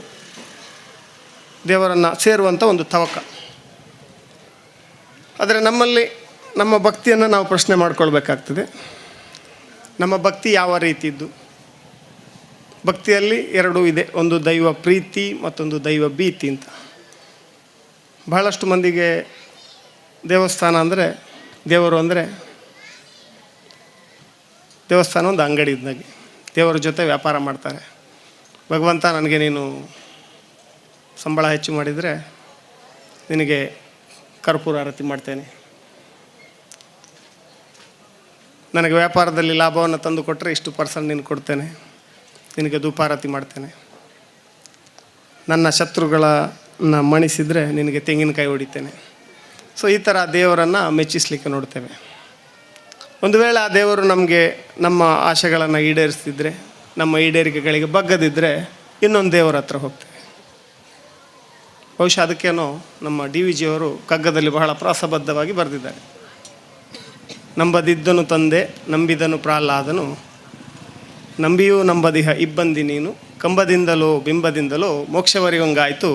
ದೇವರನ್ನು ಸೇರುವಂಥ ಒಂದು ತವಕ. ಆದರೆ ನಮ್ಮಲ್ಲಿ ನಮ್ಮ ಭಕ್ತಿಯನ್ನು ನಾವು ಪ್ರಶ್ನೆ ಮಾಡಿಕೊಳ್ಬೇಕಾಗ್ತದೆ. ನಮ್ಮ ಭಕ್ತಿ ಯಾವ ರೀತಿಯಿದ್ದು? ಭಕ್ತಿಯಲ್ಲಿ ಎರಡೂ ಇದೆ, ಒಂದು ದೈವ ಪ್ರೀತಿ ಮತ್ತೊಂದು ದೈವ ಭೀತಿ ಅಂತ. ಬಹಳಷ್ಟು ಮಂದಿಗೆ ದೇವಸ್ಥಾನ ಅಂದರೆ, ದೇವರು ಅಂದರೆ ದೇವಸ್ಥಾನ ಒಂದು ಅಂಗಡಿ ಇದ್ದಾಗೆ, ದೇವರ ಜೊತೆ ವ್ಯಾಪಾರ ಮಾಡ್ತಾರೆ. ಭಗವಂತ, ನನಗೆ ನೀನು ಸಂಬಳ ಹೆಚ್ಚು ಮಾಡಿದರೆ ನಿನಗೆ ಕರ್ಪೂರ ಆರತಿ ಮಾಡ್ತೇನೆ, ನನಗೆ ವ್ಯಾಪಾರದಲ್ಲಿ ಲಾಭವನ್ನು ತಂದು ಕೊಟ್ಟರೆ ಇಷ್ಟು % ನೀನು ಕೊಡ್ತೇನೆ, ನಿನಗೆ ಧೂಪಾರತಿ ಮಾಡ್ತೇನೆ, ನನ್ನ ಶತ್ರುಗಳನ್ನು ಮಣಿಸಿದರೆ ನಿನಗೆ ತೆಂಗಿನಕಾಯಿ ಹೊಡಿತೇನೆ. ಸೊ ಈ ಥರ ದೇವರನ್ನು ಮೆಚ್ಚಿಸಲಿಕ್ಕೆ ನೋಡ್ತೇವೆ. ಒಂದು ವೇಳೆ ಆ ದೇವರು ನಮಗೆ ನಮ್ಮ ಆಶೆಗಳನ್ನು ಈಡೇರಿಸ್ತಿದ್ರೆ, ನಮ್ಮ ಈಡೇರಿಕೆಗಳಿಗೆ ಬಗ್ಗದಿದ್ದರೆ ಇನ್ನೊಂದು ದೇವರ ಹತ್ರ ಹೋಗ್ತೇವೆ. ಬಹುಶಃ ಅದಕ್ಕೇನೋ ನಮ್ಮ DVG ಅವರು ಕಗ್ಗದಲ್ಲಿ ಬಹಳ ಪ್ರಾಸಬದ್ಧವಾಗಿ ಬರೆದಿದ್ದಾರೆ. ನಂಬದಿದ್ದನು ತಂದೆ, ನಂಬಿದನು ಪ್ರಹ್ಲಾದನು, ನಂಬಿಯೂ ನಂಬದಿಹ ಇಬ್ಬಂದಿ ನೀನು, ಕಂಬದಿಂದಲೋ ಬಿಂಬದಿಂದಲೋ ಮೋಕ್ಷವರಿವಂಗಾಯಿತು,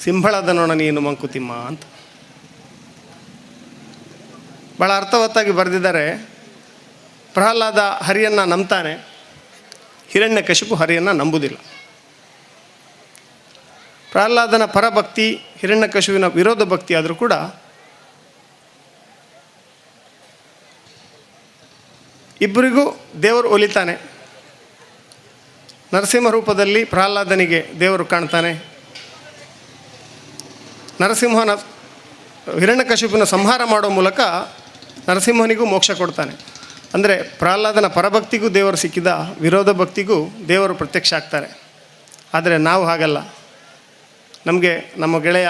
ಸಿಂಹಳದ ನೊಣ ನೀನು ಮಂಕುತಿಮ್ಮ ಅಂತ ಭಾಳ ಅರ್ಥವತ್ತಾಗಿ ಬರೆದಿದ್ದಾರೆ. ಪ್ರಹ್ಲಾದ ಹರಿಯನ್ನು ನಂಬ್ತಾನೆ, ಹಿರಣ್ಯಕಶಿಪು ಹರಿಯನ್ನು ನಂಬುವುದಿಲ್ಲ. ಪ್ರಹ್ಲಾದನ ಪರಭಕ್ತಿ, ಹಿರಣ್ಯಕಶಿಪುವಿನ ವಿರೋಧ ಭಕ್ತಿ ಆದರೂ ಕೂಡ ಇಬ್ಬರಿಗೂ ದೇವರು ಒಲಿತಾನೆ. ನರಸಿಂಹ ರೂಪದಲ್ಲಿ ಪ್ರಹ್ಲಾದನಿಗೆ ದೇವರು ಕಾಣ್ತಾನೆ. ನರಸಿಂಹನ ಹಿರಣ್ಯಕಶಿಪುನ ಸಂಹಾರ ಮಾಡೋ ಮೂಲಕ ನರಸಿಂಹನಿಗೂ ಮೋಕ್ಷ ಕೊಡ್ತಾನೆ. ಅಂದರೆ ಪ್ರಹ್ಲಾದನ ಪರಭಕ್ತಿಗೂ ದೇವರು ಸಿಕ್ಕಿದ, ವಿರೋಧ ಭಕ್ತಿಗೂ ದೇವರು ಪ್ರತ್ಯಕ್ಷ ಆಗ್ತಾರೆ. ಆದರೆ ನಾವು ಹಾಗಲ್ಲ. ನಮಗೆ ನಮ್ಮ ಗೆಳೆಯ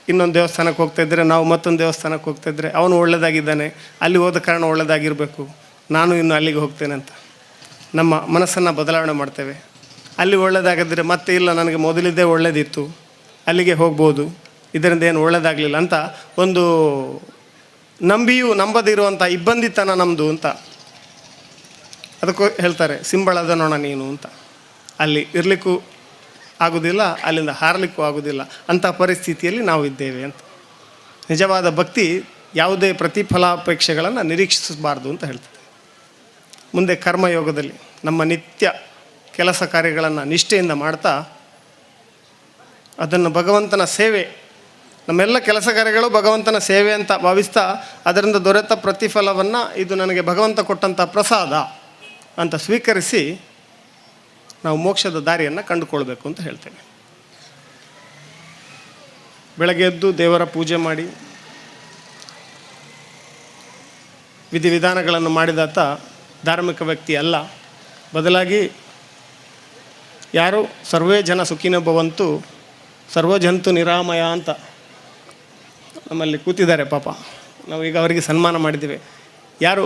ಇನ್ನೊಂದು ದೇವಸ್ಥಾನಕ್ಕೆ ಹೋಗ್ತಾಯಿದ್ರೆ, ನಾವು ಮತ್ತೊಂದು ದೇವಸ್ಥಾನಕ್ಕೆ ಹೋಗ್ತಾಯಿದ್ರೆ, ಅವನು ಒಳ್ಳೆಯದಾಗಿದ್ದಾನೆ, ಅಲ್ಲಿ ಹೋದ ಕಾರಣ ಒಳ್ಳೆಯದಾಗಿರಬೇಕು, ನಾನು ಇನ್ನು ಅಲ್ಲಿಗೆ ಹೋಗ್ತೇನೆ ಅಂತ ನಮ್ಮ ಮನಸ್ಸನ್ನು ಬದಲಾವಣೆ ಮಾಡ್ತೇವೆ. ಅಲ್ಲಿ ಒಳ್ಳೆಯದಾಗಿದ್ದರೆ ಮತ್ತೆ ಇಲ್ಲ, ನನಗೆ ಮೊದಲಿದ್ದೇ ಒಳ್ಳೆಯದಿತ್ತು, ಅಲ್ಲಿಗೆ ಹೋಗ್ಬೋದು, ಇದರಿಂದ ಏನು ಒಳ್ಳೆಯದಾಗಲಿಲ್ಲ ಅಂತ ಒಂದು ನಂಬಿಯೂ ನಂಬದಿರುವಂಥ ಇಬ್ಬಂದಿತನ ನಮ್ಮದು ಅಂತ. ಅದಕ್ಕೂ ಹೇಳ್ತಾರೆ ಸಿಂಬಳದ ನೊಣ ನೀನು ಅಂತ. ಅಲ್ಲಿ ಇರಲಿಕ್ಕೂ ಆಗೋದಿಲ್ಲ, ಅಲ್ಲಿಂದ ಹಾರಲಿಕ್ಕೂ ಆಗೋದಿಲ್ಲ, ಅಂಥ ಪರಿಸ್ಥಿತಿಯಲ್ಲಿ ನಾವು ಇದ್ದೇವೆ ಅಂತ. ನಿಜವಾದ ಭಕ್ತಿ ಯಾವುದೇ ಪ್ರತಿಫಲಾಪೇಕ್ಷೆಗಳನ್ನು ನಿರೀಕ್ಷಿಸಬಾರ್ದು ಅಂತ ಹೇಳ್ತದೆ. ಮುಂದೆ ಕರ್ಮಯೋಗದಲ್ಲಿ ನಮ್ಮ ನಿತ್ಯ ಕೆಲಸ ಕಾರ್ಯಗಳನ್ನು ನಿಷ್ಠೆಯಿಂದ ಮಾಡ್ತಾ, ಅದನ್ನು ಭಗವಂತನ ಸೇವೆ, ನಮ್ಮೆಲ್ಲ ಕೆಲಸ ಕಾರ್ಯಗಳು ಭಗವಂತನ ಸೇವೆ ಅಂತ ಭಾವಿಸ್ತಾ, ಅದರಿಂದ ದೊರೆತ ಪ್ರತಿಫಲವನ್ನು ಇದು ನನಗೆ ಭಗವಂತ ಕೊಟ್ಟಂಥ ಪ್ರಸಾದ ಅಂತ ಸ್ವೀಕರಿಸಿ ನಾವು ಮೋಕ್ಷದ ದಾರಿಯನ್ನು ಕಂಡುಕೊಳ್ಬೇಕು ಅಂತ ಹೇಳ್ತೇನೆ. ಬೆಳಗ್ಗೆ ಎದ್ದು ದೇವರ ಪೂಜೆ ಮಾಡಿ ವಿಧಿವಿಧಾನಗಳನ್ನು ಮಾಡಿದಾತ ಧಾರ್ಮಿಕ ವ್ಯಕ್ತಿ ಅಲ್ಲ. ಬದಲಾಗಿ ಯಾರು ಸರ್ವೇ ಜನ ಸುಖಿನೋ ಭವಂತು ಸರ್ವಜಂತು ನಿರಾಮಯ ಅಂತ ನಮ್ಮಲ್ಲಿ ಕೂತಿದ್ದಾರೆ ಪಾಪ, ನಾವೀಗ ಅವರಿಗೆ ಸನ್ಮಾನ ಮಾಡಿದ್ದೇವೆ. ಯಾರು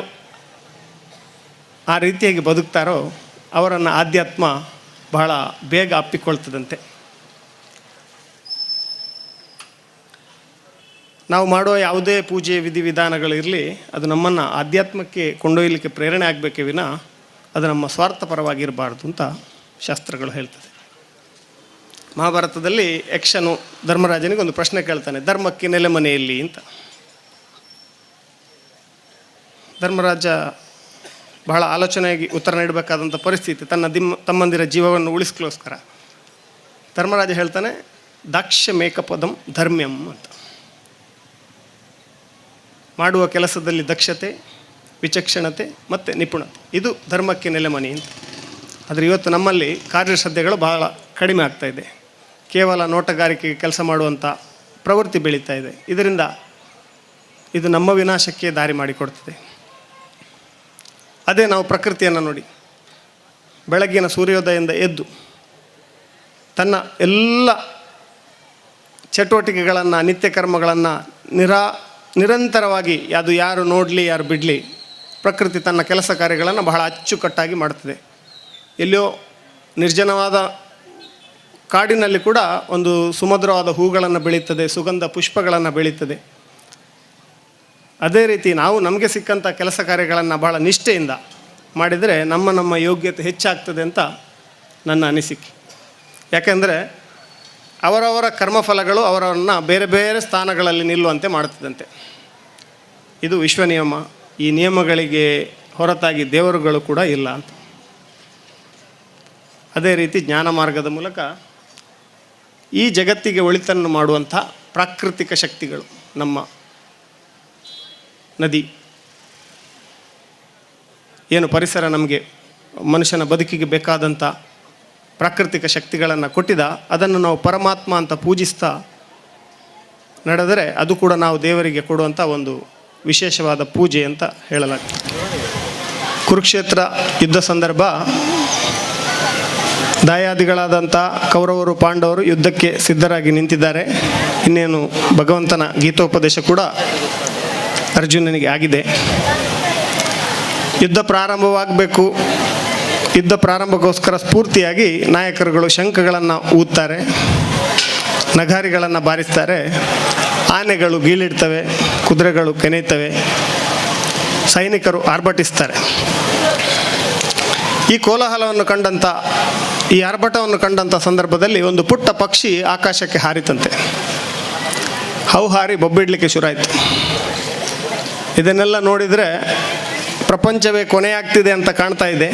ಆ ರೀತಿಯಾಗಿ ಬದುಕ್ತಾರೋ ಅವರನ್ನು ಆಧ್ಯಾತ್ಮ ಬಹಳ ಬೇಗ ಅಪ್ಪಿಕೊಳ್ತದಂತೆ. ನಾವು ಮಾಡುವ ಯಾವುದೇ ಪೂಜೆ ವಿಧಿವಿಧಾನಗಳಿರಲಿ, ಅದು ನಮ್ಮನ್ನು ಆಧ್ಯಾತ್ಮಕ್ಕೆ ಕೊಂಡೊಯ್ಯಲಿಕ್ಕೆ ಪ್ರೇರಣೆ ಆಗಬೇಕೇ ವಿನ ಅದು ನಮ್ಮ ಸ್ವಾರ್ಥಪರವಾಗಿರಬಾರ್ದು ಅಂತ ಶಾಸ್ತ್ರಗಳು ಹೇಳ್ತದೆ. ಮಹಾಭಾರತದಲ್ಲಿ ಯಕ್ಷನು ಧರ್ಮರಾಜನಿಗೆ ಒಂದು ಪ್ರಶ್ನೆ ಕೇಳ್ತಾನೆ, ಧರ್ಮಕ್ಕೆ ನೆಲೆಮನೆಯಲ್ಲಿ ಅಂತ. ಧರ್ಮರಾಜ ಬಹಳ ಆಲೋಚನೆಯಾಗಿ ಉತ್ತರ ನೀಡಬೇಕಾದಂಥ ಪರಿಸ್ಥಿತಿ, ತಮ್ಮಂದಿರ ಜೀವವನ್ನು ಉಳಿಸ್ಕೋಸ್ಕರ. ಧರ್ಮರಾಜ ಹೇಳ್ತಾನೆ, ದಾಕ್ಷ್ಯ ಮೇಕಪದಂ ಧರ್ಮ್ಯಂ ಅಂತ. ಮಾಡುವ ಕೆಲಸದಲ್ಲಿ ದಕ್ಷತೆ, ವಿಚಕ್ಷಣತೆ ಮತ್ತು ನಿಪುಣತೆ, ಇದು ಧರ್ಮಕ್ಕೆ ನೆಲೆಮನೆ ಅಂತ. ಆದರೆ ಇವತ್ತು ನಮ್ಮಲ್ಲಿ ಕಾರ್ಯಶ್ರದ್ಧೆಗಳು ಬಹಳ ಕಡಿಮೆ ಆಗ್ತಾಯಿದೆ. ಕೇವಲ ನೋಟಗಾರಿಕೆಗೆ ಕೆಲಸ ಮಾಡುವಂಥ ಪ್ರವೃತ್ತಿ ಬೆಳೀತಾ ಇದೆ. ಇದರಿಂದ ಇದು ನಮ್ಮ ವಿನಾಶಕ್ಕೆ ದಾರಿ ಮಾಡಿಕೊಡ್ತದೆ. ಅದೇ ನಾವು ಪ್ರಕೃತಿಯನ್ನು ನೋಡಿ, ಬೆಳಗ್ಗಿನ ಸೂರ್ಯೋದಯದಿಂದ ಎದ್ದು ತನ್ನ ಎಲ್ಲ ಚಟುವಟಿಕೆಗಳನ್ನು, ನಿತ್ಯ ಕರ್ಮಗಳನ್ನು ನಿರಂತರವಾಗಿ ಅದು ಯಾರು ನೋಡಲಿ ಯಾರು ಬಿಡಲಿ, ಪ್ರಕೃತಿ ತನ್ನ ಕೆಲಸ ಕಾರ್ಯಗಳನ್ನು ಬಹಳ ಅಚ್ಚುಕಟ್ಟಾಗಿ ಮಾಡ್ತದೆ. ಎಲ್ಲಿಯೋ ನಿರ್ಜನವಾದ ಕಾಡಿನಲ್ಲಿ ಕೂಡ ಒಂದು ಸುಮಧುರವಾದ ಹೂಗಳನ್ನು ಬೆಳೀತದೆ, ಸುಗಂಧ ಪುಷ್ಪಗಳನ್ನು ಬೆಳೀತದೆ. ಅದೇ ರೀತಿ ನಾವು ನಮಗೆ ಸಿಕ್ಕಂಥ ಕೆಲಸ ಕಾರ್ಯಗಳನ್ನು ಬಹಳ ನಿಷ್ಠೆಯಿಂದ ಮಾಡಿದರೆ ನಮ್ಮ ಯೋಗ್ಯತೆ ಹೆಚ್ಚಾಗ್ತದೆ ಅಂತ ನನ್ನ ಅನಿಸಿಕೆ. ಯಾಕೆಂದರೆ ಅವರವರ ಕರ್ಮಫಲಗಳು ಅವರನ್ನು ಬೇರೆ ಬೇರೆ ಸ್ಥಾನಗಳಲ್ಲಿ ನಿಲ್ಲುವಂತೆ ಮಾಡ್ತದಂತೆ. ಇದು ವಿಶ್ವ ನಿಯಮ. ಈ ನಿಯಮಗಳಿಗೆ ಹೊರತಾಗಿ ದೇವರುಗಳು ಕೂಡ ಇಲ್ಲ ಅಂತ. ಅದೇ ರೀತಿ ಜ್ಞಾನ ಮಾರ್ಗದ ಮೂಲಕ ಈ ಜಗತ್ತಿಗೆ ಒಳಿತನ್ನು ಮಾಡುವಂಥ ಪ್ರಾಕೃತಿಕ ಶಕ್ತಿಗಳು, ನಮ್ಮ ನದಿ, ಏನು ಪರಿಸರ ನಮಗೆ ಮನುಷ್ಯನ ಬದುಕಿಗೆ ಬೇಕಾದಂಥ ಪ್ರಾಕೃತಿಕ ಶಕ್ತಿಗಳನ್ನು ಕೊಟ್ಟಿದ, ಅದನ್ನು ನಾವು ಪರಮಾತ್ಮ ಅಂತ ಪೂಜಿಸ್ತಾ ನಡೆದರೆ ಅದು ಕೂಡ ನಾವು ದೇವರಿಗೆ ಕೊಡುವಂಥ ಒಂದು ವಿಶೇಷವಾದ ಪೂಜೆ ಅಂತ ಹೇಳಲಾಗ್ತದೆ. ಕುರುಕ್ಷೇತ್ರ ಯುದ್ಧ ಸಂದರ್ಭ ದಾಯಾದಿಗಳಾದಂಥ ಕೌರವರು ಪಾಂಡವರು ಯುದ್ಧಕ್ಕೆ ಸಿದ್ಧರಾಗಿ ನಿಂತಿದ್ದಾರೆ. ಇನ್ನೇನು ಭಗವಂತನ ಗೀತೋಪದೇಶ ಕೂಡ ಅರ್ಜುನನಿಗೆ ಆಗಿದೆ. ಯುದ್ಧ ಪ್ರಾರಂಭವಾಗಬೇಕು. ಯುದ್ಧ ಪ್ರಾರಂಭಕ್ಕೋಸ್ಕರ ಸ್ಫೂರ್ತಿಯಾಗಿ ನಾಯಕರುಗಳು ಶಂಖಗಳನ್ನು ಊದ್ತಾರೆ, ನಗಾರಿಗಳನ್ನು ಬಾರಿಸ್ತಾರೆ, ಆನೆಗಳು ಗೀಳಿಡ್ತವೆ, ಕುದುರೆಗಳು ಕೆನೆಯುತ್ತವೆ, ಸೈನಿಕರು ಆರ್ಭಟಿಸ್ತಾರೆ. ಈ ಕೋಲಾಹಲವನ್ನು ಕಂಡಂಥ, ಈ ಆರ್ಭಟವನ್ನು ಕಂಡಂಥ ಸಂದರ್ಭದಲ್ಲಿ ಒಂದು ಪುಟ್ಟ ಪಕ್ಷಿ ಆಕಾಶಕ್ಕೆ ಹಾರಿತಂತೆ. ಹಾರಿ ಬೊಬ್ಬಿಡ್ಲಿಕ್ಕೆ ಶುರುವಾಯಿತು. ಇದನ್ನೆಲ್ಲ ನೋಡಿದರೆ ಪ್ರಪಂಚವೇ ಕೊನೆಯಾಗ್ತಿದೆ ಅಂತ ಕಾಣ್ತಾ ಇದೆ.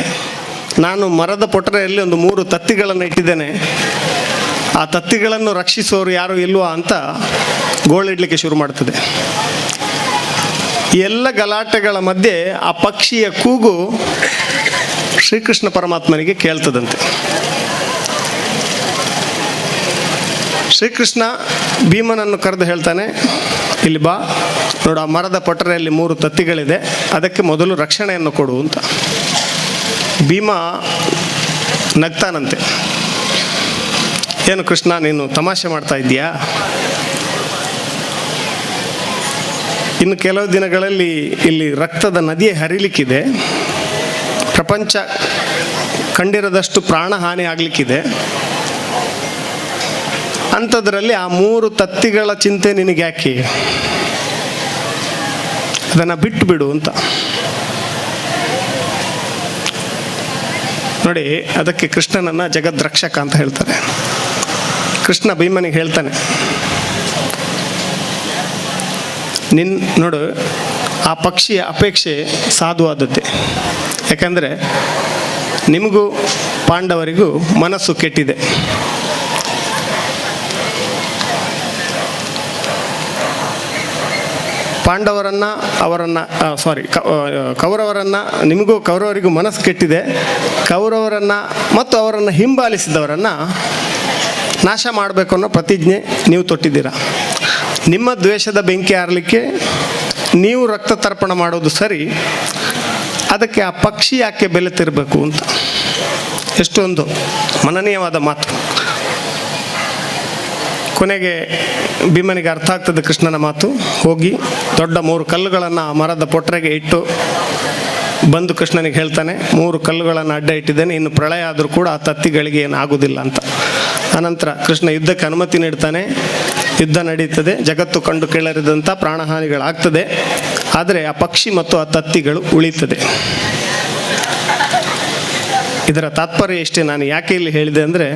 ನಾನು ಮರದ ಪೊಟರೆಯಲ್ಲಿ ಒಂದು 3 ತತ್ತಿಗಳನ್ನು ಇಟ್ಟಿದ್ದೇನೆ, ಆ ತತ್ತಿಗಳನ್ನು ರಕ್ಷಿಸೋರು ಯಾರು ಇಲ್ವಾ ಅಂತ ಗೋಳಿಡ್ಲಿಕ್ಕೆ ಶುರು ಮಾಡ್ತದೆ. ಎಲ್ಲ ಗಲಾಟೆಗಳ ಮಧ್ಯೆ ಆ ಪಕ್ಷಿಯ ಕೂಗು ಶ್ರೀಕೃಷ್ಣ ಪರಮಾತ್ಮನಿಗೆ ಕೇಳ್ತದಂತೆ. ಶ್ರೀಕೃಷ್ಣ ಭೀಮನನ್ನು ಕರೆದು ಹೇಳ್ತಾನೆ, ಇಲ್ಲಿ ಬಾ, ನೋಡು ಆ ಮರದ ಪೊಟರೆಯಲ್ಲಿ 3 ತತ್ತಿಗಳಿದೆ, ಅದಕ್ಕೆ ಮೊದಲು ರಕ್ಷಣೆಯನ್ನು ಕೊಡು ಅಂತ. ಭೀಮ ನಗ್ತಾನಂತೆ. ಏನು ಕೃಷ್ಣ, ನೀನು ತಮಾಷೆ ಮಾಡ್ತಾ ಇದ್ದೀಯಾ? ಇನ್ನು ಕೆಲವು ದಿನಗಳಲ್ಲಿ ಇಲ್ಲಿ ರಕ್ತದ ನದಿಯೇ ಹರಿಲಿಕ್ಕಿದೆ, ಪ್ರಪಂಚ ಕಂಡಿರದಷ್ಟು ಪ್ರಾಣಹಾನಿ ಆಗಲಿಕ್ಕಿದೆ. ಅಂಥದ್ರಲ್ಲಿ ಆ 3 ತತ್ತಿಗಳ ಚಿಂತೆ ನಿನಗೆ ಯಾಕೆ? ಅದನ್ನು ಬಿಟ್ಟು ಬಿಡು ಅಂತ. ನೋಡಿ, ಅದಕ್ಕೆ ಕೃಷ್ಣನನ್ನು ಜಗದ್ರಕ್ಷಕ ಅಂತ ಹೇಳ್ತಾರೆ. ಕೃಷ್ಣ ಭೀಮನಿಗೆ ಹೇಳ್ತಾನೆ, ನೋಡು, ಆ ಪಕ್ಷಿಯ ಅಪೇಕ್ಷೆ ಸಾಧುವಾದದ್ದೇ. ಯಾಕಂದರೆ ನಿಮಗೂ ಪಾಂಡವರಿಗೂ ಮನಸ್ಸು ಕೆಟ್ಟಿದೆ. ಕೌರವರನ್ನು ನಿಮಗೂ ಕೌರವರಿಗೂ ಮನಸ್ಸು ಕೆಟ್ಟಿದೆ. ಕೌರವರನ್ನು ಮತ್ತು ಅವರನ್ನು ಹಿಂಬಾಲಿಸಿದವರನ್ನು ನಾಶ ಮಾಡಬೇಕು ಅನ್ನೋ ಪ್ರತಿಜ್ಞೆ ನೀವು ತೊಟ್ಟಿದ್ದೀರ. ನಿಮ್ಮ ದ್ವೇಷದ ಬೆಂಕಿ ಆರಲಿಕ್ಕೆ ನೀವು ರಕ್ತ ತರ್ಪಣ ಮಾಡೋದು ಸರಿ, ಅದಕ್ಕೆ ಆ ಪಕ್ಷಿ ಯಾಕೆ ಬೆಲೆ ತಿರಬೇಕು ಅಂತ. ಎಷ್ಟೊಂದು ಮನನೀಯವಾದ ಮಾತು. ಕೊನೆಗೆ ಭೀಮನಿಗೆ ಅರ್ಥ ಆಗ್ತದೆ ಕೃಷ್ಣನ ಮಾತು. ಹೋಗಿ ದೊಡ್ಡ 3 ಕಲ್ಲುಗಳನ್ನು ಮರದ ಪೊಟ್ರೆಗೆ ಇಟ್ಟು ಬಂದು ಕೃಷ್ಣನಿಗೆ ಹೇಳ್ತಾನೆ, 3 ಕಲ್ಲುಗಳನ್ನು ಅಡ್ಡ ಇಟ್ಟಿದ್ದೇನೆ, ಇನ್ನು ಪ್ರಳಯ ಆದರೂ ಕೂಡ ಆ ತತ್ತಿಗಳಿಗೆ ಏನು ಆಗೋದಿಲ್ಲ ಅಂತ. ಅನಂತರ ಕೃಷ್ಣ ಯುದ್ಧಕ್ಕೆ ಅನುಮತಿ ನೀಡ್ತಾನೆ. ಯುದ್ಧ ನಡೀತದೆ, ಜಗತ್ತು ಕಂಡು ಕೇಳರಿದಂಥ ಪ್ರಾಣಹಾನಿಗಳಾಗ್ತದೆ. ಆದರೆ ಆ ಪಕ್ಷಿ ಮತ್ತು ಆ ತತ್ತಿಗಳು ಉಳಿತದೆ. ಇದರ ತಾತ್ಪರ್ಯ ಇಷ್ಟೇ. ನಾನು ಯಾಕೆ ಇಲ್ಲಿ ಹೇಳಿದೆ ಅಂದರೆ,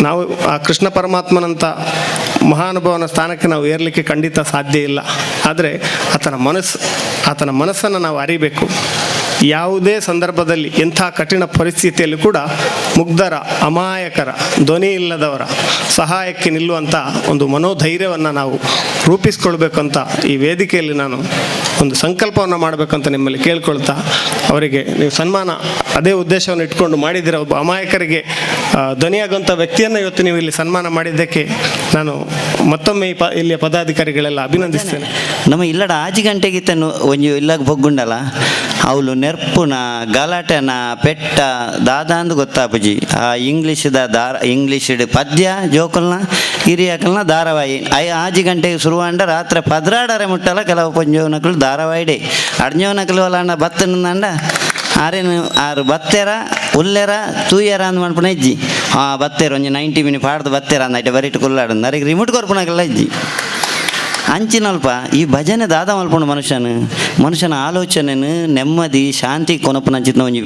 ನಾವು ಆ ಕೃಷ್ಣ ಪರಮಾತ್ಮನಂಥ ಮಹಾನುಭವನ ಸ್ಥಾನಕ್ಕೆ ನಾವು ಏರಲಿಕ್ಕೆ ಖಂಡಿತ ಸಾಧ್ಯ ಇಲ್ಲ. ಆದರೆ ಆತನ ಮನಸ್ಸನ್ನು ನಾವು ಅರಿಬೇಕು. ಯಾವುದೇ ಸಂದರ್ಭದಲ್ಲಿ ಎಂಥ ಕಠಿಣ ಪರಿಸ್ಥಿತಿಯಲ್ಲಿ ಕೂಡ ಮುಗ್ಧರ, ಅಮಾಯಕರ, ಧ್ವನಿ ಇಲ್ಲದವರ ಸಹಾಯಕ್ಕೆ ನಿಲ್ಲುವಂಥ ಒಂದು ಮನೋಧೈರ್ಯವನ್ನು ನಾವು ರೂಪಿಸ್ಕೊಳ್ಬೇಕಂತ ಈ ವೇದಿಕೆಯಲ್ಲಿ ನಾನು ಒಂದು ಸಂಕಲ್ಪವನ್ನು ಮಾಡಬೇಕಂತ ನಿಮ್ಮಲ್ಲಿ ಕೇಳ್ಕೊಳ್ತಾ, ಅವರಿಗೆ ನೀವು ಸನ್ಮಾನ ಅದೇ ಉದ್ದೇಶವನ್ನು ಇಟ್ಕೊಂಡು ಮಾಡಿದ್ದೀರ. ಒಬ್ಬ ಅಮಾಯಕರಿಗೆ ಧ್ವನಿಯಾಗುವಂಥ ವ್ಯಕ್ತಿಯನ್ನು ಇವತ್ತು ನೀವು ಇಲ್ಲಿ ಸನ್ಮಾನ ಮಾಡಿದ್ದಕ್ಕೆ ನಾನು ಮತ್ತೊಮ್ಮೆ ಇಲ್ಲಿಯ ಪದಾಧಿಕಾರಿಗಳೆಲ್ಲ ಅಭಿನಂದಿಸ್ತೇನೆ. ನಮ್ಮ ಇಲ್ಲಡ ಆಜಿ ಗಂಟೆಗೆ ತನ್ನು ಒಂಜಿ ಇಲ್ಲಾಗ ಬೊಗ್ಗುಂಡಲ್ಲ ಅವಳು ನೆರ್ಪುನ ಗಲಾಟೆನ ಪೆಟ್ಟ ದಾದಾಂದು ಗೊತ್ತಾಪುಜಿ. ಆ ಇಂಗ್ಲೀಷ್ ಪದ್ಯ ಜೋಕಲ್ನ ಹಿರಿಯಕಲ್ನ ಧಾರಾವಾಹಿ ಆಜಿ ಗಂಟೆಗೆ ಶುರುವಾಂಡ ರಾತ್ರಿ 16 ಮುಟ್ಟಲ ಕೆಲವು ಪಂಜೋನಕಲು ಧಾರಾವಾಹಿಡೆ ಅಡ್ಜೋನಕಲು ಅಲ್ಲ ಬತ್ತನಂದ ಆರೇನು 6 ಬತ್ತೆರ ಉಲ್ಲೆರ ತೂಯರ ಅಂದ್ ಮಾಡ್ಪುಣ ಇಜ್ಜಿ. ಬತ್ತೇರ ಒಂಜಿ 90 ಮಿನಿಟ್ ಪಾಡ್ದು ಬತ್ತೇರ ಅಂದ ಬರಿಟ್ಟು ಕುಲ್ಲಾಡು ನರಿಗೆ ರಿಮೋಟ್ ಕೊರ್ಪುಣಕಲ್ಲ ಇಜ್ಜಿ. ಅಂಚಿನಲ್ಪ ಈ ಭಜನೆ ದಾದ ಮಲ್ಪುಂಡು ಮನುಷ್ಯನ ಆಲೋಚನೆನು ನೆಮ್ಮದಿ ಶಾಂತಿ ಕೊನಪುನಂಚಿನ ಒಂಜಿ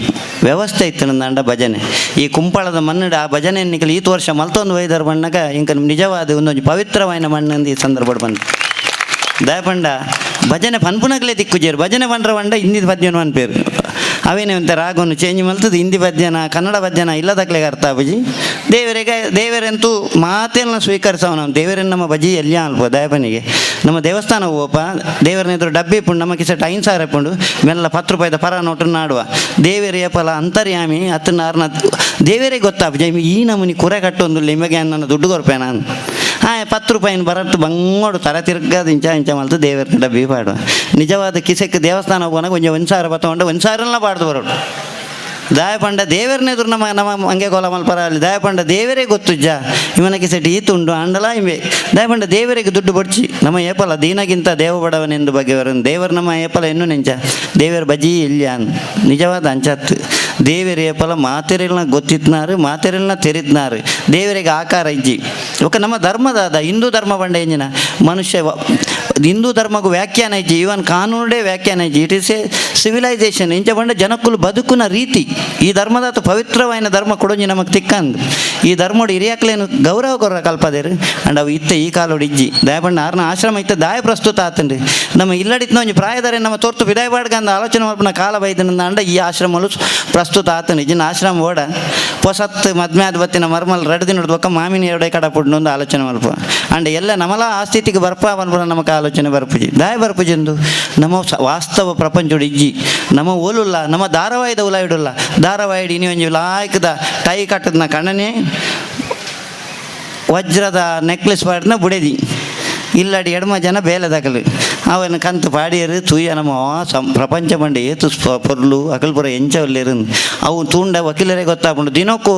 ವ್ಯವಸ್ಥೆ ಇತ್ತಂಡ ಭಜನೆ. ಈ ಕುಂಪಳದ ಮಣ್ಣು ಆ ಭಜನೆ ಎನ್ನಿಕಲು ಈತ ವರ್ಷ ಮಲ್ತೊಂದು ಒಯ್ದರ ಬಣ್ಣಗ ಇಂಕ ನಿಜವಾದ ಒಂದೊಂದು ಪವಿತ್ರವಾದ ಮಣ್ಣಂದು ಈ ಸಂದರ್ಭ ಬಂದು ದಯಪಂಡ ಭಜನೆ ಪನ್ಪುಣಗಲೇ ದಿಕ್ಕುಜೇರು. ಭಜನೆ ಪಂಡ್ರ ಬಂಡ ಹಿಂದಿ ಪದ್ಯನು ಅನ್ಪೇರು ಅವೇನೇ ಅಂತ ರಾಗವನ್ನು ಚೇಂಜ್ ಮಲ್ತದ್ದು ಹಿಂದಿ ಪದ್ಯನ ಕನ್ನಡ ಪದ್ಯನ ಇಲ್ಲದಕ್ಲೆಗೆ ಅರ್ಥ ಬಜಿ ದೇವರಂತೂ ಮಾತೆಲ್ಲ ಸ್ವೀಕರಿಸವ. ನಾವು ದೇವರನ್ನು ನಮ್ಮ ಬಜಿ ಎಲ್ಲ ಅಲ್ಪ ದಯಪನಿಗೆ ನಮ್ಮ ದೇವಸ್ಥಾನ ಹೋಗಪ್ಪ ದೇವರನ್ನ ಎದುರು ಡಬ್ಬಿ ಪುಂಡು ನಮ್ಮ ಕಿಸೆಟ್ 5 ಸಾವಿರ ಪುಂಡು ಮೆಲ್ಲ 10 ರೂಪಾಯಿದ ಪರ ನೋಟನ್ನು ಆಡುವ ದೇವರೇ ಫಲ ಅಂತರ್ಯಾಮಿ ಹತ್ತನ್ನ 6 ದೇವರೇ ಗೊತ್ತಾಪ ಜೈಮಿ ಈ ನಮ್ಮನಿ ಕುರೆ ಕಟ್ಟೊಂದು ನಿಮಗೆ ನನ್ನ ದುಡ್ಡು ಕೊರ್ಪೆ ನಾನು 10 ರೂಪಾಯಿನ ಬರಟ್ಟು ಬಂಗೋಡು ತರ ತಿರ್ಗದು ಇಂಚ ಮಲ್ತು ದೇವರ ಡಬ್ಬಿ ಪಾಡುವ. ನಿಜವಾದ ಕಿಸೆಕ್ಕೆ ದೇವಸ್ಥಾನ ಹೋಗೋಣ ಕೊಂಚ 1 ಸಾವಿರ ಬತ್ತೊಂಡು 1 ಸಾವಿರಲ್ಲ ಪಾಡ್ದು ಬರೋಡು ದಾಯ ಪಂಡ ದೇವರನ್ನ ಎದುರು ನಮ್ಮ ಹಂಗೆ ಕೋಲ ಮಲ್ಪರಲ್ಲಿ ದಾಯ ಪಂಡ ದೇವರೇ ಗೊತ್ತುಜ್ಜ ಇವನಕ್ಕೆ ಸೆಟ್ ಈತುಂಡು ಅಂಡಲ ಇವೆ ದಾಯ ಪಂಡ ದೇವರಿಗೆ ದುಡ್ಡು ಬಡ್ಚಿ ನಮ್ಮ ಏಪಲ ದೀನಗಿಂತ ದೇವ ಬಡವನೆಂದು ಬಗೆವರನ್ನು ದೇವರು ನಮ್ಮ ಏಪಲ ಎನ್ನು ನೆಂಚ ದೇವರ ಬಜಿ ಇಲ್ಲ ನಿಜವಾದ ಅಂಚತ್ತು ದೇವರ ಏಪಲ ಮಾತೆರೆಲ್ನ ಗೊತ್ತಿತ್ನಾರು ಮಾತೆರೆಲ್ನ ತೆರಿತ್ನಾರು ದೇವರಿಗೆ ಆಕಾರ ಇಜ್ಜಿ ಒಕ್ಕ ನಮ್ಮ ಧರ್ಮದಾದ ಹಿಂದೂ ಧರ್ಮ ಬಂಡ ಎಂಜಿನ ಮನುಷ್ಯ ಹಿಂದೂ ಧರ್ಮಗೂ ವ್ಯಾಖ್ಯಾನ ಇಜ್ಜಿ ಇವನ್ ಕಾನೂನುಡೇ ವ್ಯಾಖ್ಯಾನ ಇಜ್ಜಿ ಇಟ್ ಇಸ್ ಎ ಸಿವಿಲೈಸೇಷನ್ ಇಂಚ ಬಂಡ ಜನಕ್ಕುಲು ಬದುಕುನ ರೀತಿ ಈ ಧರ್ಮದಾತ ಪವಿತ್ರವಾಯಿನ ಧರ್ಮ ಕೊಡೊಂಜಿ ನಮಗೆ ತಿಕ್ಕಂದು ಈ ಧರ್ಮೋಡು ಹಿರಿಯಾಕ್ಲೇನು ಗೌರವ ಕೊರ ಕಲ್ಪದೇರು ಅಂಡ್ ಅವು ಇತ್ತೆ ಈ ಕಾಲೋಡು ಇಜ್ಜಿ ದಯಪಂಡ ಆರ್ನ ಆಶ್ರಮ ಇತ್ತ ದಾಯ ಪ್ರಸ್ತುತ ಆತಂಡ್ರಿ ನಮ್ಮ ಇಲ್ಲಡಿತ್ನ ಒಂಜಿ ಪ್ರಾಯದಾರೆ ನಮ್ಮ ತೋರ್ತು ವಿದಾಯಪಾಡ್ಗಂದ ಆಲೋಚನೆ ಮಲ್ಪನ ಕಾಲ ಬೈದನಂದ ಅಂಡ ಈ ಆಶ್ರಮಲು ಪ್ರಸ್ತುತ ಆತಂಡು ಇಜ್ಜಿನ ಆಶ್ರಮ ಓಡ ಪೊಸತ್ತು ಮದ್ಮ್ಯಾದ ಬತ್ತಿನ ಮರ್ಮಲ್ ರಡ್ದು ನೋಡ್ದು ಒಕ್ಕ ಮಾಮಿನಿ ಎರಡೇ ಕಡ ಪುಡ್ನು ಒಂದು ಆಲೋಚನೆ ಮಲ್ಪ ಅಂಡ್ ಎಲ್ಲ ನಮಲ ಆ ಸ್ಥಿತಿಗೆ ಬರ್ಪ ಅನ್ಬಿಡ ನಮಗೆ ಆಲೋಚನೆ ಬರ್ಪುಜಿ ದಾಯ ಬರ್ಪುಜೆಂದು ನಮ್ಮ ವಾಸ್ತವ ಪ್ರಪಂಚಡು ಇಜ್ಜಿ ನಮ್ಮ ಓಲುಲ್ಲ ನಮ್ಮ ಧಾರಾವಾಹಿದ ಉಲಾಯಿಡುಲ್ಲ ಧಾರಾವಾಹಿಡು ಇನಿ ಒಂಜಿ ಲಾಯ್ಕದ ಟೈ ಕಟ್ಟದ್ನ ಕಣ್ಣನೇ ವಜ್ರದ ನೆಕ್ಲೆಸ್ ಪಾಡಿನ ಬುಡೆದಿ ಇಲ್ಲಡಿ ಎಡಮ ಜನ ಬೇಲೆದಾಕಲು ಅವನು ಕಂತು ಪಾಡಿಯರು ತೂಯ ನಮ್ಮ ಪ್ರಪಂಚ ಬಂಡೆ ಏತು ಪೊರ್ಲು ಅಕಲ್ಪುರ ಎಂಚವಲ್ಲಿರು ಅವು ತೂಂಡ ವಕೀಲರೇ ಗೊತ್ತಾಗ್ಬಿಡು ದಿನಕ್ಕೂ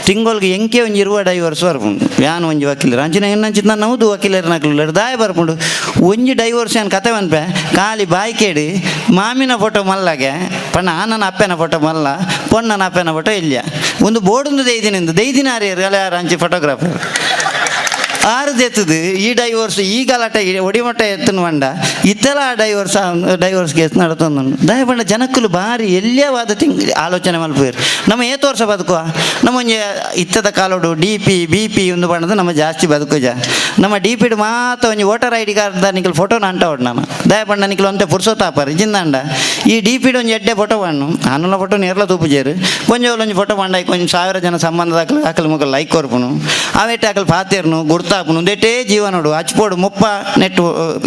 ತಿಂಗಳಿಗೆ ಎಂಕೆ ಒಂಜಿ 20 ಡೈವರ್ಸ್ ಬರ್ಪುಂಡು ಯಾನು ಒಂಜಿ ವಕೀಲರು ಅಂಚಿನ ಏನಂಚಿತ್ ನಾನು ಹೌದು ವಕೀಲರು ನಕಲು ದಾಯ ಬರ್ಪುಂಡು ಒಂಜಿ ಡೈವರ್ಸ್ ಏನು ಕತೆ ಅನ್ಪೆ ಖಾಲಿ ಬಾಯಿ ಕೇಳಿ ಮಾಮಿನ ಫೋಟೋ ಮಲ್ಲಾಗೆ ಪಣ್ಣ ಆನನ ಅಪ್ಪನ ಫೋಟೋ ಮಲ್ಲ ಪೊಣ್ಣನ ಅಪ್ಪನ ಫೋಟೋ ಇಲ್ಲ ಒಂದು ಬೋರ್ಡೊಂದು ದೈದಿನ ಯಾರು ಯಾರು ಅಂಚಿ ಫೋಟೋಗ್ರಾಫರ್ ಆರ್ದೆತ್ತದು ಈ ಡೈವರ್ಸ್ ಈ ಗಲಾಟೆ ಒಡಿಮಟ್ಟ ಎತ್ತನು ಬಂಡ ಇತ್ತೆಲ್ಲ ಡೈವರ್ಸ್ ಕೇಸ್ ನಡತಂದು ದಯ ಬಂಡ ಜನಕ್ಕಲು ಭಾರಿ ಎಲ್ಲಿಯವಾದ ಆಲೋಚನೆ ಮಲ್ಪೇರು ನಮ್ಮ ಏತು ವರ್ಷ ಬದುಕುವ ನಮ್ಮ ಒಂಜಿ ಇತ್ತದ ಕಾಲೋಡು BP ಒಂದು ಬಣ್ಣದ ನಮ್ಮ ಜಾಸ್ತಿ ಬದುಕುಜ ನಮ್ಮ DP ಮಾತ್ರ ಒಂಜಿ ವೋಟರ್ ID ಕಾರ್ಡ್ ನಿಖಲ್ ಫೋಟೋನ ಅಂಟ ಹೊಡ್ ನಾನು ದಯ ಬಂಡ ನಿಖಲ್ ಒಂತೆ ಪುರ್ಸೋತಾಪರ್ ಜಿಂದಂಡ ಈ DP ಒಂಜಿ ಎಡ್ಡೆ ಫೋಟೋ ಬಣ್ಣು ಆನಲ ಫೋಟೋ ನೇರ್ಲ ತೂಪುಜೇರು ಒಂಜಿ ಫೋಟೋ ಬಂಡ ಕೊಂಚ 1000 ಜನ ಸಂಬಂಧದ ಹಾಕಲು ಮುಖ ಲೈಕ್ ಕೊರ್ಪುನು ಅವೇಟೆ ಹಾಕಲು ಪಾತೇರ್ನು ಗುರ್ತಾಪುನು ದೇಟೇ ಜೀವನೋಡು ಹಚ್ಪೋಡು ಮುಪ್ಪ ನೆಟ್ಟು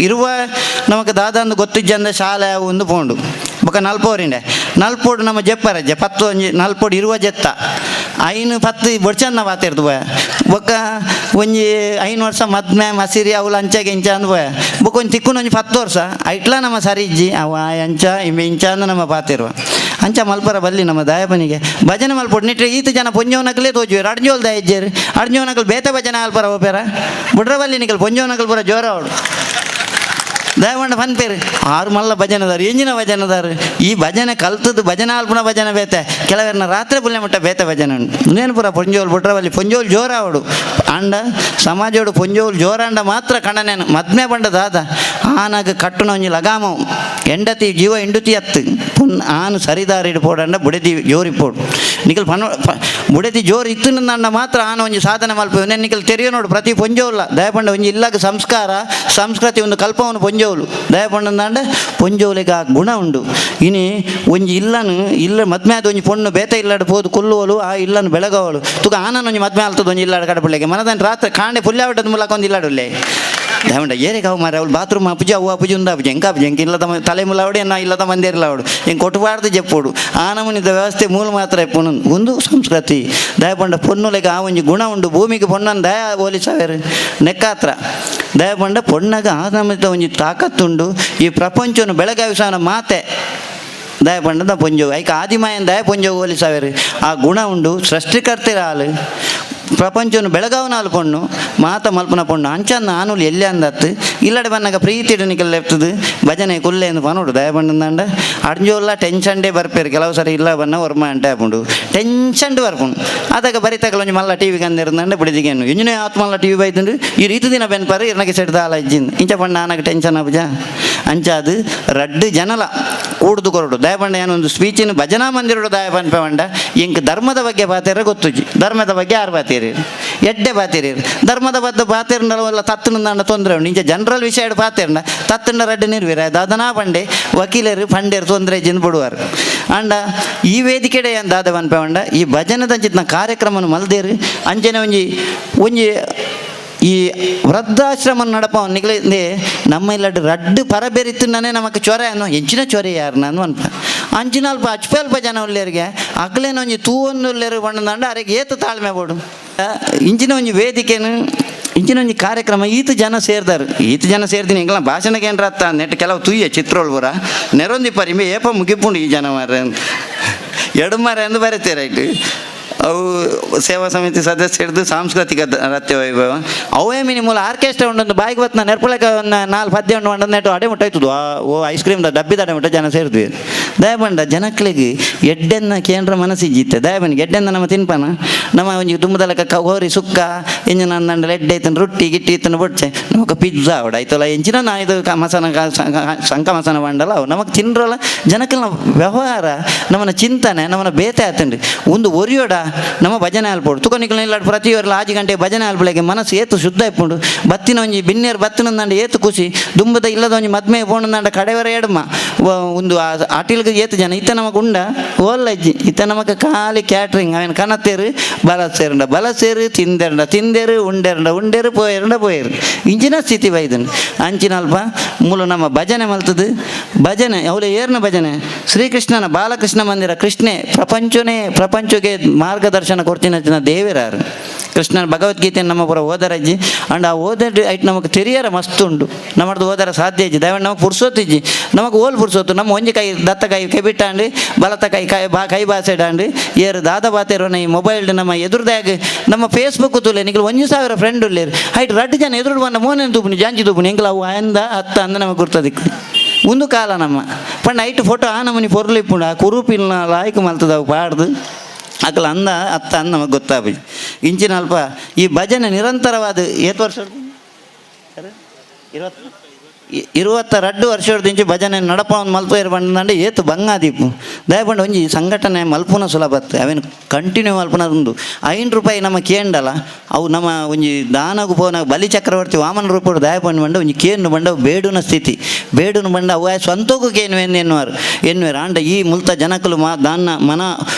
ಇರುವ ನಮಗೆ ದಾದಂದು ಗೊತ್ತಿಜ್ಜಂದ ಶಾಲೆ ಒಂದು ಪೋಂಡು ಬೊಕ್ಕ ನಲ್ಪೋರಿಂಡೆ ನಲ್ಪೋಡು ನಮ್ಮ ಜಪ್ಪರಜ್ಜ 10 ಒಂಜಿ ನಲ್ಪೋಡು ಇರುವ ಜೆತ್ತ 5-10 ಬೊಡ್ಚಂದ ಪಾತೇರ್ದು ಬಯ ಬೊಕ್ಕ ಒಂಜಿ 5 ವರ್ಷ ಮದ್ಮೆ ಮಸೀರಿ ಅವಳು ಅಂಚಾಗೆ ಇಂಚ ಅಂದ್ ಬಯ ಬೊಕ್ಕ ಒಂಜಿ ತಿಕ್ಕುನ ಒಂಜಿ 10 ವರ್ಷ ಐಟ್ಲ ನಮ್ಮ ಸರಿ ಇಜ್ಜಿ ಅವ ಅಂಚ ಇಮೆ ಇಂಚ ಅಂದ ನಮ್ಮ ಪಾತಿರುವ ಅಂಚ ಮಲ್ಪರ ಬಲ್ಲಿ ನಮ್ಮ ದಾಯಪನಿಗೆ ಭಜನೆ ಮಲ್ಪೊಡು ನಿಟ್ರೆ ಈತ ಜನ ಪೊಂಜೋನಕಲೇ ತೋಜುವೇರು ಅಡ್ಜೋಲ್ ದಾಯಜ್ಜೇರು ಅಡ್ಜೋನಕಲ್ ಬೇತೆ ಭಜನೆ ಆಲ್ಪರ ಹೋಪೇರ ಬುಡ್ರ ಬಲ್ಲಿ ನಿಕಲ್ ಪೊಂಜೋನಕಲ್ ಪುರ ಜೋರ ಅವಳು ದಯವಂಡ ಪನ್ಪೇರು 6 ಮಲ್ಲ ಭಜನದಾರು ಎಂಜಿನ ಭಜನದಾರು ಈ ಭಜನೆ ಕಲ್ತದ್ದು ಭಜನೆ ಆಲ್ಪುನ ಭಜನೆ ಬೇತೆ ಕೆಲವರನ್ನ ರಾತ್ರಿ ಪುಲ್ಲೆ ಮುಟ್ಟ ಬೇತೆ ಭಜನೆ ಉಂಟು ಇನ್ನೇನು ಪುರ ಪೊಂಜೋಲ್ ಬುಡ್ರವಲ್ಲಿ ಪೊಂಜೋಲ್ ಜೋರ ಅವಡು ಅಂಡ ಸಮಾಜೋಡು ಪೊಂಜೋಲ್ ಜೋರ ಅಂಡ ಮಾತ್ರ ಕಣ್ಣನೇನು ಮದ್ಮೆ ಬಂಡ ದಾದ ಆನಾಗ ಕಟ್ಟುನ ಒಂಜಿ ಲಗಾಮವು ಎಂಡತಿ ಜೀವ ಎಂಡುತಿ ಅತ್ತು ಆನು ಸರಿದಾರಿಡು ಪೋಡಂಡ ಬುಡೆದಿ ಜೋರಿಪ್ಪೋಡು ನಿಖಲ್ ಬುಡೆದಿ ಜೋರು ಇತ್ತು ನಂದ ಮಾತ್ರ ಆನ ಒಂಜಿ ಸಾಧನೆ ಮಲ್ಪೇವು ನಿಖಲ್ ತೆರಿಯೋ ನೋಡು ಪ್ರತಿ ಪೊಂಜೋಲ್ಲ ದಯಪಂಡ ಒಂಜಿ ಇಲ್ಲಾಗ ಸಂಸ್ಕೃತಿ ಒಂದು ಕಲ್ಪವನ್ನು ಪೊಂಜೋಲು ದಯಪಂಡ ಪೊಂಜೋಲಿಗೆ ಆ ಗುಣ ಉಂಡು ಇನಿ ಒಂಜಿ ಇಲ್ಲ ಮದ್ಮೆ ಆದ ಒಂಜಿ ಪೊಣ್ಣು ಬೇತೆ ಇಲ್ಲಾಡು ಪೋದು ಕೊಲ್ಲುವಲು ಆ ಇಲ್ಲನ್ನು ಬೆಳಗವಳು ತುಗ ಆನನ ಒಂಜಿ ಮದ್ಮೆ ಆಲ್ತದ ಒಂಜಿ ಇಲ್ಲಾಡು ಕಡಪುಳ್ಳೆಗೆ ಮನದನ್ ರಾತ್ರಿ ಕಾಂಡೆ ಪುಲ್ಯ ಹೊಟ್ಟದ ಮೂಲಕ ಒಂದು ಇಲ್ಲಾಡುಲ್ಲೆ ದಯವಂಡ ಏರಿಗೆ ಅವು ಮಾರ ಅವಳು ಬಾತ್ರೂಮ್ ಅಪ್ಪುಜಿ ಅವು ಅಪ್ಪುಜಿ ಒಂದು ಅಪ್ಪುಜಿ ಎಂಕ ಇಲ್ಲದ ತಲೆ ಮುಲಾವಡಿ ನಾ ಇಲ್ಲದ ಮಂದಿರಲ್ಲ ಅವಡು ಹೆಂಗೆ ಕೊಟ್ಟಬಾರ್ದು ಜಪ್ಪೋಡು ಆ ನಮೂನಿದ ವ್ಯವಸ್ಥೆ ಮೂಲ ಮಾತ್ರ ಎಪ್ಪನು ಒಂದು ಸಂಸ್ಕೃತಿ ದಯಪಂಡ ಪೊನ್ನುಲೆಗೆ ಆ ಒಂಜಿ ಗುಣ ಉಂಡು ಭೂಮಿಗೆ ಪೊಣ್ಣನ್ನು ದಯ ಹೋಲಿಸವೇರು ನೆಕ್ಕಾತ್ರ ದಯಪಂಡ ಪೊಣ್ಣಗ ಆ ನಮೂನಿದ ಒಂಜಿ ತಾಕತ್ತುಂಡು ಈ ಪ್ರಪಂಚವನ್ನು ಬೆಳಗಾವಿಸೋನ ಮಾತೆ ದಯಪಂಡದ ಪೊಂಜೋವು ಐಕ ಆದಿಮಾಯನ ದಯ ಪೊಂಜೋವು ಹೋಲಿಸವೇರು ಆ ಗುಣ ಉಂಡು ಸೃಷ್ಟಿಕರ್ತಿರ ಹಾಲು ಪ್ರಪಂಚವನ್ನು ಬೆಳಗಾವನಾಲು ಪೊಣ್ಣು ಮಾತ ಮಲ್ಪನ ಪೊಣ್ಣು ಅಂಚಂದ ಆನುಲು ಎಲ್ಲೆ ಅಂದತ್ತು ಇಲ್ಲಡೆ ಬನ್ನಾಗ ಪ್ರೀತಿಡು ನಿಕಲ್ ಎಪ್ತದು ಭಜನೆ ಕುಲ್ಲೆ ಎಂದು ಪನೋಡು ದಯ ಬಂದಂಡ ಅಡ್ಜೋಲ್ಲ ಟೆನ್ಷನ್ಡೇ ಬರ್ಪೇರು ಕೆಲವು ಸರಿ ಇಲ್ಲ ಬನ್ನ ವರ್ಮ ಅಂಟೆ ಹಾಕೊಂಡು ಟೆನ್ಷನ್ಡು ಬರ್ಪುಂಡು ಅದಾಗ ಬರೀ ತಗೊಳ್ಳೊಂಜಿ ಮಲ್ಲ ಟಿವಿಗೆ ಅಂದಿರಂದಂಡೆ ಬಿಡಿದಿಗೇನು ಇಂಜಿನೇ ಆತ್ಮಲ್ಲ ಟಿವಿ ಬೈತುಂಡು ಈ ರೀತಿ ದಿನ ಬೆನ್ಪಾರು ಇರ್ನಕ್ಕೆ ಸೆಡ್ದ ಆಲ ಇಜ್ಜಿಂದು ಇಂಚ ಪಂಡ ಆನಾಗ ಟೆನ್ಷನ್ ಅಬ್ಜ ಅಂಚ ಅದು ರಡ್ಡು ಜನಲ ಕೂಡ್ದು ಕೊರಡು ದಯಪಂಡ ಏನೊಂದು ಸ್ಪೀಚಿನ ಭಜನಾ ಮಂದಿರಡು ದಯ ಪಂಡ ಇಂಕ್ ಧರ್ಮದ ಬಗ್ಗೆ ಬಾತೇರ ಗೊತ್ತುಜಿ ಧರ್ಮದ ಬಗ್ಗೆ ಯಾರು ಬಾತೀರಿ ಎಡ್ಡೆ ಬಾತೀರಿ ಧರ್ಮದ ಬದ್ದು ಬಾತೇರ್ನಲ್ಲ ತತ್ತನ ತೊಂದರೆ ಉಂಡು ಇಂಚ ಜನರಲ್ ವಿಷಯ ಪಾತೇರ್ನ ತತ್ತಂಡ ರಡ್ಡು ನಿರ್ವೀರ ದಾದನಾ ಪಂಡೆ ವಕೀಲರು ಪಂಡೇರು ತೊಂದರೆ ಜಿನ್ ಬಿಡುವಾರು ಅಂಡ ಈ ವೇದಿಕೆಡೆ ಏನು ದಾದ ಪಂಡ ಈ ಭಜನದಂಚಿನ ಕಾರ್ಯಕ್ರಮ ಮಲ್ದೇರು ಅಂಚನೆ ಒಂಜಿ ಈ ವೃದ್ಧಾಶ್ರಮ ನಡಪ ನಿಗಲಿಂದೆ ನಮ್ಮ ಇಲ್ಲಡ್ ರಡ್ಡು ಪರಬೇರಿತ್ತುನೇ ನಮಗೆ ಚೊರ ಅನ್ನೋ ಹೆಚ್ಚಿನ ಚೊರೆ ಯಾರು ನಾನು ಅನ್ಪ ಅಂಚಿನ ಅಲ್ಪ ಅಲ್ಪ ಜನ ಉಳ್ಳೇರಿಗೆ ಅಗ್ಲೇನ ಒಂಜಿ ತೂವೊಂದು ಉಳ್ಳೇರು ಬಣ್ಣದಂಡ ಅರೆಗೆ ಏತು ತಾಳ್ಮೆ ಬೋಡು ಇಂಚಿನ ಒಂಜಿ ವೇದಿಕೆನು ಇಂಚಿನ ಒಂಜಿ ಕಾರ್ಯಕ್ರಮ ಈತು ಜನ ಸೇರ್ತೀನಿ ಇಂಗ್ಲ ಭಾಷಣಕ್ಕೆ ಏನ್ರ ಅತ್ತ ನೆಟ್ಟು ಕೆಲವು ತುಯ್ಯ ಚಿತ್ರೋಳು ಬರ ನೆರೊಂದಿ ಪರಿಮೆ ಏಪ ಮುಗಿಪುಂಡು ಈ ಜನ ಮಾರ ಎಡಮರೆ ಎಂದು ಬರೀತೀರಾಯ್ತು. ಅವು ಸೇವಾ ಸಮಿತಿ ಸದಸ್ಯ ಹಿಡಿದು ಸಾಂಸ್ಕೃತಿಕ ನೃತ್ಯ ವೈಭವ ಅವೇ ಮಿನಿಮೂಲ ಆರ್ಕೆಸ್ಟ್ರಾ ಉಂಟು ಬಾಯಿಗೆ ಬತ್ತು ನಾನು ನೆರ್ಪಳಕ್ಕೆ ಒಂದು 4 ಪದ್ಯ ಉಂಟು ಮಂಡ ನೆಟ್ಟು ಅಡೆ ಮುಟ್ಟಾಯ್ತದು ಓ ಐಸ್ ಕ್ರೀಮ್ದ ಡಬ್ಬಿದ ಅಡೆ ಮುಟ್ಟ ಜನ ಸೇರಿದ್ವಿ ದಯಬಂಡ ಜನಗಳಿಗೆ ಎಡ್ಡೆನ್ನ ಕೇಂದ್ರ ಮನಸ್ಸಿಜ್ಜಿತ್ತೆ ದಯಬನಿಗೆ ಎಡ್ಡೆನ್ನ ನಮ್ಮ ತಿನ್ಪನ ನಮ್ಮ ಒಂಜಿ ತುಂಬದಲಕ ಹೋರಿ ಸುಕ್ಕ ಎಂಜಿನ ನಂದು ಎಡ್ಡೆ ಐತನ ರೊಟ್ಟಿ ಗಿಟ್ಟಿ ಇತ್ತನ ಬೊಡ್ಚೆ ನಮಗೆ ಪಿಜ್ಜಾ ಅವಡ ಆಯ್ತಲ್ಲ ಎಂಚಿನ ನಾ ಇದು ಮಸಾನ ಶಂಕ ಮಸಾನ ಬಂಡಲ್ಲ ಅವು ನಮಗೆ ತಿನ್ರಲ್ಲ ಜನಕ್ಕೆ ವ್ಯವಹಾರ ನಮ್ಮನ್ನ ಚಿಂತನೆ ನಮ್ಮನ್ನ ಬೇತೆ ಆತಂಡ್ರಿ ಒಂದು ಒರಿಯೋಡ ನಮ್ಮ ಭಜನೆ ಆಲ್ಪೋಡು ತುಕನಿಕಲ್ ಇಲ್ಲಾಡು ಪ್ರತಿಯೊರ್ಲ 6 ಗಂಟೆ ಭಜನೆ ಆಲ್ಪಳೆಗೆ ಮನಸ್ಸು ಏತು ಶುದ್ಧ ಇಪ್ಪುಂಡು ಬತ್ತಿನ ಒಂಜಿ ಬಿನ್ನೇರು ಬತ್ತಿನಂದಾಂಡ ಏತು ಖುಷಿ ದುಂಬದ ಇಲ್ಲದ ಒಂಜಿ ಮದ್ಮೆ ಪೋಣಂದಾಂಡ ಕಡೆವರ ಎಡಮ ಒಂದು ಆಟಿಲ್ಗೆ ಏತು ಜನ ಇತ್ತ ನಮಗೆ ಉಂಡ ಓಲ್ಲಜ್ಜಿ ಇತ್ತ ನಮಗೆ ಖಾಲಿ ಕ್ಯಾಟ್ರಿಂಗ್ ಅವನ ಕನತ್ತೇರು ಬಲ ಸೇರು ತಿಂದೇರು ಉಂಡೆರು ಪೋಯರು ಇಂಚಿನ ಸ್ಥಿತಿ ಬೈದನು ಅಂಚಿನಲ್ಪ ಮೂಲ ನಮ್ಮ ಭಜನೆ ಮಲ್ತದು ಭಜನೆ ಅವಳು ಏರ್ನ ಭಜನೆ ಶ್ರೀಕೃಷ್ಣನ ಬಾಲಕೃಷ್ಣ ಮಂದಿರ ಕೃಷ್ಣೆ ಪ್ರಪಂಚಕ್ಕೆ ಮಾರ್ಗದರ್ಶನ ಕೊಡ್ತೀನಿ ದೇವರಾರು ಕೃಷ್ಣನ ಭಗವದ್ಗೀತೆಯನ್ನು ನಮ್ಮ ಪುರ ಓದರಜ್ಜಿ ಅಂಡ್ ಆ ಓದರ್ ಐಟ್ ನಮಗೆ ತೆರಿಯರ ಮಸ್ತ್ ಉಂಟು ನಮ್ಮದು ಓದರ ಸಾಧ್ಯ ಇಜ್ಜಿ ದಯವಿಟ್ಟು ನಮಗೆ ಪುರ್ಸೋತಿಜ್ಜಿ ನಮಗೆ ಓಲ್ ಪುರ್ಸೋತು ನಮ್ಮ ಒಂಜಿ ಕೈ ದತ್ತ ಕೈ ಬಿಟ್ಟಾಂಡು ಬಲತ ಕೈ ಬಾಸೆಡಾಂಡು ಏರು ದಾದ ಬಾತೇರೋನ ಈ ಮೊಬೈಲ್ ನಮ್ಮ ಎದುರ್ದಾಗ ನಮ್ಮ ಫೇಸ್ಬುಕ್ ತುಲೆ ನಿಗಳು 1,000 ಫ್ರೆಂಡ್ ಉಳ್ಳೇರು ಐಟ್ 2 ಜನ ಎದುರು ಬಂದ ಮೋನೇನು ತೂಪುನಿ ಜಾಂಚಿ ತೂಪುನಿ ಎಂಗ್ಲ ಅವು ಅಂದ ಹತ್ತ ಅಂದ ನಮಗೆ ಗುರ್ತದಿಕ್ಕು ಒಂದು ಕಾಲ ನಮ್ಮ ಪಂಡ ಐಟ್ ಫೋಟೋ ಆ ನಮ್ಮನಿ ಪೊರ್ಲಿಪ್ಪುಂಡು ಆ ಕುರುಪಿಲ್ನ ಲಾಯ್ಕ್ ಮಲ್ತದ ಅವು ಪಾಡ್ದು ಅಕಲ ಅಂದ ಅತ್ತ ಅಂದ ನಮಗೆ ಗೊತ್ತಾಗಿ ಇಂಚಿನ ಅಲ್ಪ ಈ ಭಜನೆ ನಿರಂತರವಾದ 8 ವರ್ಷ 22 ವರ್ಷದಿಂಚಿ ಭಜನೆ ನಡಪ ಒಂದು ಮಲ್ಪೇರು ಬಂದಂಡೆ ಏತು ಬಂಗಾದೀಪು ದಯಪಂಡು ಒಂಜಿ ಸಂಘಟನೆ ಮಲ್ಪುನ ಸುಲಭತ್ತು ಅವೇನು ಕಂಟಿನ್ಯೂ ಮಲ್ಪುನ ಉಂಡು ₹5 ನಮ್ಮ ಕೇಂಡಲ್ಲ ಅವು ನಮ್ಮ ಒಂಜಿ ದಾನಗು ಪೋನ ಬಲಿ ಚಕ್ರವರ್ತಿ ವಾಮನ ರೂಪಡು ದಯಪಂಡು ಬಂಡ ಒಂಜಿ ಕೇನು ಬಂಡ ಬೇಡುನ ಸ್ಥಿತಿ ಬೇಡುನು ಬಂಡ ಅವು ಸ್ವಂತಕ್ಕೂ ಕೇನು ಎನ್ನುವರು ಅಂಡ ಈ ಮುಲ್ತ ಜನಕಲು ದಾನ ಮನ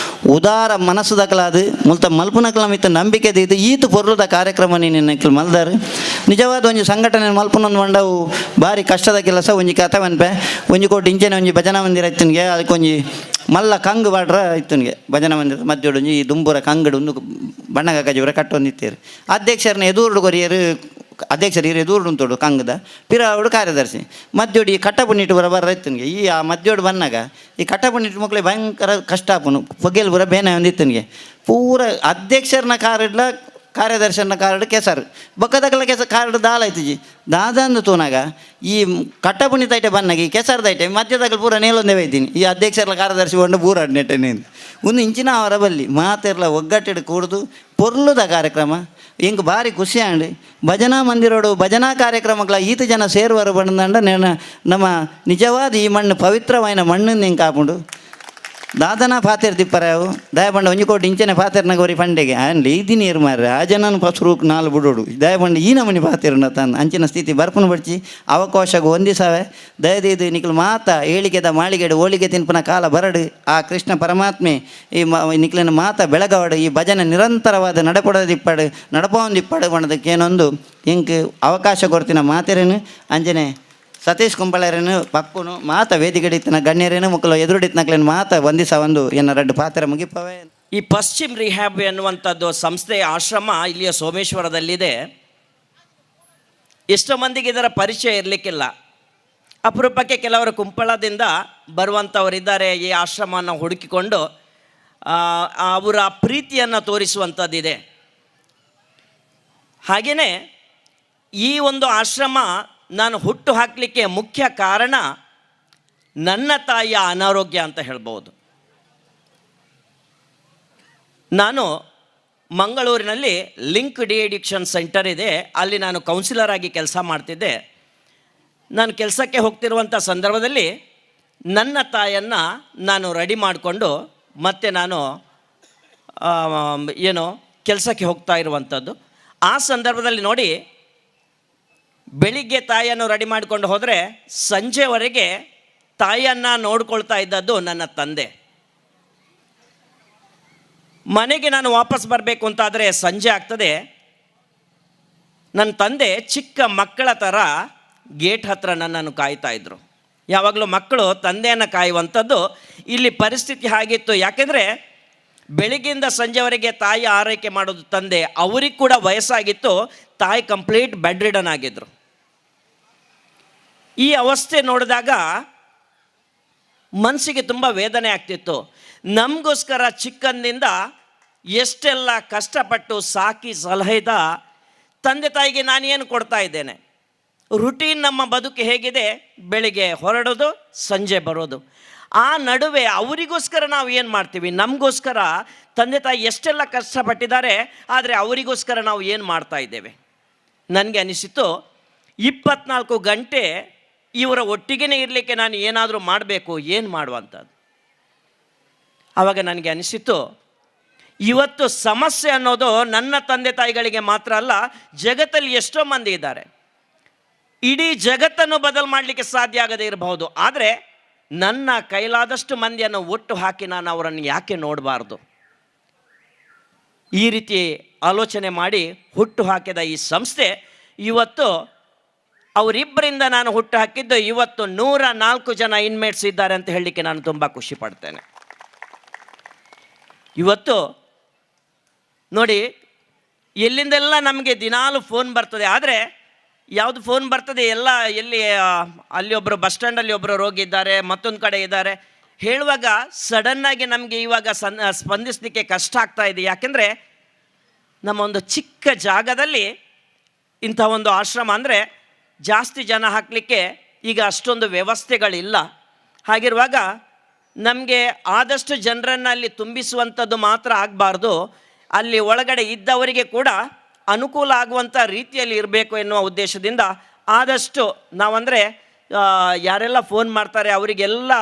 ಉದಾರ ಮನಸ್ಸುದಕಲಾದು ಮುಲ್ತ ಮಲ್ಪುನಕಲ ಮಿತ್ತ ನಂಬಿಕೆ ಇದು ಈತು ಪೊರ್ಲುದ ಕಾರ್ಯಕ್ರಮ ನೀನು ಮಲ್ದಾರು ನಿಜವಾದ ಒಂಜಿ ಸಂಘಟನೆ ಮಲ್ಪುನೊಂದು ಬಂಡವು ಭಾರಿ ಕಷ್ಟದ ಕೆಲಸ ಒಂಜಿ ಕಥೆ ಅನ್ಪೆ ಒಂಜಿ ಕೋಟಿ ಇಂಚೆನೆ ಒಂಜಿ ಭಜನಾ ಮಂದಿರ ಇತ್ತನಿಗೆ ಅದಕ್ಕೆ ಒಂಜಿ ಮಲ್ಲ ಕಂಗು ಬಾಡ್ರ ಇತ್ತನಿಗೆ ಭಜನಾ ಮಂದಿರ ಮಧ್ಯೋಡು ಒಂಜಿ ದುಂಬುರ ಕಂಗಡು ಒಂದು ಬಣ್ಣಗ ಕಜಿವರ ಕಟ್ಟೊಂದಿತ್ತೇರು ಅಧ್ಯಕ್ಷರನ್ನ ಎದುರು ಕೊರಿಯರು ಅಧ್ಯಕ್ಷರು ಎದುರು ಉಂಟೋಡು ಕಂಗದ ಪಿರಾವಡು ಕಾರ್ಯದರ್ಶಿ ಮಧ್ಯೋಡು ಈ ಕಟ್ಟಪುಣ್ಣಿಟ್ಟು ಬರ ಇತ್ತನಿಗೆ ಈ ಆ ಮಧ್ಯೋಡು ಬಂದಾಗ ಈ ಕಟ್ಟಪುಣ್ಣಿಟ್ಟು ಮಕ್ಕಳಿಗೆ ಭಯಂಕರ ಕಷ್ಟ ಆಪುನು ಪೊಗೆಲ್ ಬರ ಬೇನೆ ಒಂದಿತ್ತನಿಗೆ ಪೂರ ಅಧ್ಯಕ್ಷರನ್ನ ಕಾರ್ಡ್ಲ ಕಾರ್ಯದರ್ಶನ ಕಾರ್ಡ್ ಕೆಸರು ಬೊಕ್ಕದಕಲ ಕಾರ್ಡ್ ದಾಲಾಯ್ತುಜಿ ದಾದಂದು ತೂನಾಗ ಈ ಕಟ್ಟಪುಣಿ ತೈಟೆ ಬನ್ನಾಗ ಈ ಕೆಸರ್ದೈಟೆ ಮಧ್ಯದಾಗ ಪೂರ ನೇಲೊಂದೇ ಒಯ್ತೀನಿ ಈ ಅಧ್ಯಕ್ಷರ ಕಾರ್ಯದರ್ಶಿ ಕೊಂಡು ಪೂರ ನೆಟ್ಟೆ ನೀನು ಒಂದು ಇಂಚಿನ ಅವರ ಬಲ್ಲಿ ಮಾತೆರ್ಲ ಒಗ್ಗಟ್ಟಿಡು ಕೂಡ್ದು ಪೊರ್ಲುದ ಕಾರ್ಯಕ್ರಮ ಹಿಂಗೆ ಭಾರಿ ಖುಷಿ ಅಂಡಿ ಭಜನಾ ಮಂದಿರೋಡು ಭಜನಾ ಕಾರ್ಯಕ್ರಮಗಳ ಈತ ಜನ ಸೇರುವರು ಬಂದಂಡ ನಮ್ಮ ನಿಜವಾದ ಈ ಮಣ್ಣು ಪವಿತ್ರವಾದ ಮಣ್ಣನ್ನು ಹಿಂಗೆ ಕಾಪುಂಡು ದಾದನ ಪಾತೆರ್ ದಿಪ್ಪರಾವು ದಯಪಂಡ ಒಂಜಿ ಕೋಟಿ ಇಂಚನೆ ಪಾತೆರ್ನ ಗೋರಿ ಪಂಡೆಗೆ ಅಲ್ಲಿ ಇದು ನೀರು ಮಾರ್ರೆ ಆ ಜನನ ಪಸರುಕ್ 4 ಬಿಡೋಡು ದಯಪಂಡ ಈ ನಮನಿ ಪಾತೆರ್ನ ತಂದು ಅಂಚಿನ ಸ್ಥಿತಿ ಬರ್ಪುನ ಬಡ್ಚಿ ಅವಕಾಶಗೂ ಹೊಂದಿಸಾವೆ ದಯದಿದು ನಿಖಲು ಮಾತ ಏಳಿಗೆದ ಮಾಳಿಗೆಡು ಹೋಳಿಗೆ ತಿನ್ಪನ ಕಾಲ ಬರಡು ಆ ಕೃಷ್ಣ ಪರಮಾತ್ಮೆ ಈ ನಿಖಲಿನ ಮಾತ ಬೆಳಗವಡು ಈ ಭಜನೆ ನಿರಂತರವಾದ ನಡಪಡದಿಪ್ಪಡು ನಡಪೊಂದಿಪ್ಪಡು ಬಣ್ಣದಕ್ಕೇನೊಂದು ಇಂಕ್ ಅವಕಾಶ ಕೊಡ್ತಿನ ಮಾತೆರೇನು ಅಂಜನೆ ಸತೀಶ್ ಕುಂಬಳರೇನು ಪಕ್ಕುನು ಮಾತ ವೇದಿಕೆಡಿತ್ತಿನ ಗಣ್ಯರೇನು ಮುಕ್ಕಲು ಎದುರುಡಿತ್ನಕ್ಲೇನು ಮಾತ ಒಂದಿಸ ಒಂದು ಎನ್ನ 2 ಪಾತ್ರ ಮುಗಿಪವೆ. ಈ ಪಶ್ಚಿಮ್ ರಿಹ್ಯಾಬ್ ಎನ್ನುವಂಥದ್ದು ಸಂಸ್ಥೆಯ ಆಶ್ರಮ ಇಲ್ಲಿಯ ಸೋಮೇಶ್ವರದಲ್ಲಿದೆ. ಎಷ್ಟೋ ಮಂದಿಗೆ ಇದರ ಪರಿಚಯ ಇರಲಿಕ್ಕಿಲ್ಲ. ಅಪರೂಪಕ್ಕೆ ಕೆಲವರು ಕುಂಪಳದಿಂದ ಬರುವಂಥವರಿದ್ದಾರೆ. ಈ ಆಶ್ರಮವನ್ನು ಹುಡುಕಿಕೊಂಡು ಅವರ ಪ್ರೀತಿಯನ್ನು ತೋರಿಸುವಂಥದ್ದಿದೆ. ಹಾಗೆಯೇ ಈ ಒಂದು ಆಶ್ರಮ ನಾನು ಹುಟ್ಟು ಹಾಕಲಿಕ್ಕೆ ಮುಖ್ಯ ಕಾರಣ ನನ್ನ ತಾಯಿಯ ಅನಾರೋಗ್ಯ ಅಂತ ಹೇಳ್ಬೋದು. ನಾನು ಮಂಗಳೂರಿನಲ್ಲಿ ಲಿಂಕ್ ಡಿ ಅಡಿಕ್ಷನ್ ಸೆಂಟರ್ ಇದೆ, ಅಲ್ಲಿ ನಾನು ಕೌನ್ಸಿಲರ್ ಆಗಿ ಕೆಲಸ ಮಾಡ್ತಿದ್ದೆ. ನಾನು ಕೆಲಸಕ್ಕೆ ಹೋಗ್ತಿರುವಂಥ ಸಂದರ್ಭದಲ್ಲಿ ನನ್ನ ತಾಯಿಯನ್ನು ನಾನು ರೆಡಿ ಮಾಡಿಕೊಂಡು ಮತ್ತೆ ನಾನು ಕೆಲಸಕ್ಕೆ ಹೋಗ್ತಾ ಇರುವಂಥದ್ದು. ಆ ಸಂದರ್ಭದಲ್ಲಿ ನೋಡಿ, ಬೆಳಿಗ್ಗೆ ತಾಯಿಯನ್ನು ರೆಡಿ ಮಾಡಿಕೊಂಡು ಹೋದರೆ ಸಂಜೆವರೆಗೆ ತಾಯಿಯನ್ನು ನೋಡ್ಕೊಳ್ತಾ ಇದ್ದದ್ದು ನನ್ನ ತಂದೆ. ಮನೆಗೆ ನಾನು ವಾಪಸ್ ಬರಬೇಕು ಅಂತಾದರೆ ಸಂಜೆ ಆಗ್ತದೆ. ನನ್ನ ತಂದೆ ಚಿಕ್ಕ ಮಕ್ಕಳ ಥರ ಗೇಟ್ ಹತ್ರ ನನ್ನನ್ನು ಕಾಯ್ತಾ ಇದ್ದರು. ಯಾವಾಗಲೂ ಮಕ್ಕಳು ತಂದೆಯನ್ನು ಕಾಯುವಂಥದ್ದು. ಇಲ್ಲಿ ಪರಿಸ್ಥಿತಿ ಹಾಗಿತ್ತು. ಯಾಕೆಂದರೆ ಬೆಳಿಗ್ಗೆಯಿಂದ ಸಂಜೆವರೆಗೆ ತಾಯಿ ಆರೈಕೆ ಮಾಡೋದು ತಂದೆ. ಅವ್ರಿಗೆ ಕೂಡ ವಯಸ್ಸಾಗಿತ್ತು. ತಾಯಿ ಕಂಪ್ಲೀಟ್ ಬೆಡ್ ರಿಡನ್ ಆಗಿದ್ದರು. ಈ ಅವಸ್ಥೆ ನೋಡಿದಾಗ ಮನಸ್ಸಿಗೆ ತುಂಬ ವೇದನೆ ಆಗ್ತಿತ್ತು. ನಮಗೋಸ್ಕರ ಚಿಕ್ಕಂದಿಂದ ಎಷ್ಟೆಲ್ಲ ಕಷ್ಟಪಟ್ಟು ಸಾಕಿ ಸಲಹಿದ ತಂದೆ ತಾಯಿಗೆ ನಾನೇನು ಕೊಡ್ತಾ ಇದ್ದೇನೆ? ರುಟೀನ್ ನಮ್ಮ ಬದುಕು ಹೇಗಿದೆ, ಬೆಳಿಗ್ಗೆ ಹೊರಡೋದು, ಸಂಜೆ ಬರೋದು. ಆ ನಡುವೆ ಅವರಿಗೋಸ್ಕರ ನಾವು ಏನು ಮಾಡ್ತೀವಿ? ನಮಗೋಸ್ಕರ ತಂದೆ ತಾಯಿ ಎಷ್ಟೆಲ್ಲ ಕಷ್ಟಪಟ್ಟಿದ್ದಾರೆ, ಆದರೆ ಅವರಿಗೋಸ್ಕರ ನಾವು ಏನು ಮಾಡ್ತಾ ಇದ್ದೇವೆ? ನನಗೆ ಅನಿಸಿತು 24 ಗಂಟೆ ಇವರ ಒಟ್ಟಿಗೆ ಇರಲಿಕ್ಕೆ ನಾನು ಏನಾದರೂ ಮಾಡಬೇಕು, ಏನು ಮಾಡುವಂಥದ್ದು. ಆವಾಗ ನನಗೆ ಅನಿಸಿತು, ಇವತ್ತು ಸಮಸ್ಯೆ ಅನ್ನೋದು ನನ್ನ ತಂದೆ ತಾಯಿಗಳಿಗೆ ಮಾತ್ರ ಅಲ್ಲ, ಜಗತ್ತಲ್ಲಿ ಎಷ್ಟೋ ಮಂದಿ ಇದ್ದಾರೆ. ಇಡೀ ಜಗತ್ತನ್ನು ಬದಲು ಮಾಡಲಿಕ್ಕೆ ಸಾಧ್ಯ ಆಗದೇ ಇರಬಹುದು, ಆದರೆ ನನ್ನ ಕೈಲಾದಷ್ಟು ಮಂದಿಯನ್ನು ಒಟ್ಟು ಹಾಕಿ ನಾನು ಅವರನ್ನು ಯಾಕೆ ನೋಡಬಾರ್ದು? ಈ ರೀತಿ ಆಲೋಚನೆ ಮಾಡಿ ಹುಟ್ಟು ಹಾಕಿದ ಈ ಸಂಸ್ಥೆ ಇವತ್ತು ಅವರಿಬ್ಬರಿಂದ ನಾನು ಹುಟ್ಟು ಹಾಕಿದ್ದು ಇವತ್ತು 104 ಜನ ಇನ್ಮೇಟ್ಸ್ ಇದ್ದಾರೆ ಅಂತ ಹೇಳಲಿಕ್ಕೆ ನಾನು ತುಂಬ ಖುಷಿ ಪಡ್ತೇನೆ. ಇವತ್ತು ನೋಡಿ, ಎಲ್ಲಿಂದೆಲ್ಲ ನಮಗೆ ದಿನಾಲು ಫೋನ್ ಬರ್ತದೆ, ಆದರೆ ಯಾವುದು ಫೋನ್ ಬರ್ತದೆ ಎಲ್ಲ ಎಲ್ಲಿ ಅಲ್ಲಿ ಒಬ್ಬರು ಬಸ್ ಸ್ಟ್ಯಾಂಡಲ್ಲಿ ಒಬ್ಬರು ರೋಗಿ ಇದ್ದಾರೆ, ಮತ್ತೊಂದು ಕಡೆ ಇದ್ದಾರೆ ಹೇಳುವಾಗ ಸಡನ್ನಾಗಿ ನಮಗೆ ಇವಾಗ ಸ್ಪಂದಿಸಲಿಕ್ಕೆ ಕಷ್ಟ ಆಗ್ತಾ ಇದೆ. ಯಾಕೆಂದರೆ ನಮ್ಮ ಒಂದು ಚಿಕ್ಕ ಜಾಗದಲ್ಲಿ ಇಂಥ ಒಂದು ಆಶ್ರಮ ಅಂದರೆ ಜಾಸ್ತಿ ಜನ ಹಾಕಲಿಕ್ಕೆ ಈಗ ಅಷ್ಟೊಂದು ವ್ಯವಸ್ಥೆಗಳಿಲ್ಲ. ಹಾಗಿರುವಾಗ ನಮಗೆ ಆದಷ್ಟು ಜನರನ್ನು ಅಲ್ಲಿ ತುಂಬಿಸುವಂಥದ್ದು ಮಾತ್ರ ಆಗಬಾರ್ದು, ಅಲ್ಲಿ ಒಳಗಡೆ ಇದ್ದವರಿಗೆ ಕೂಡ ಅನುಕೂಲ ಆಗುವಂಥ ರೀತಿಯಲ್ಲಿ ಇರಬೇಕು ಎನ್ನುವ ಉದ್ದೇಶದಿಂದ ಆದಷ್ಟು ನಾವಂದರೆ ಯಾರೆಲ್ಲ ಫೋನ್ ಮಾಡ್ತಾರೆ ಅವರಿಗೆಲ್ಲ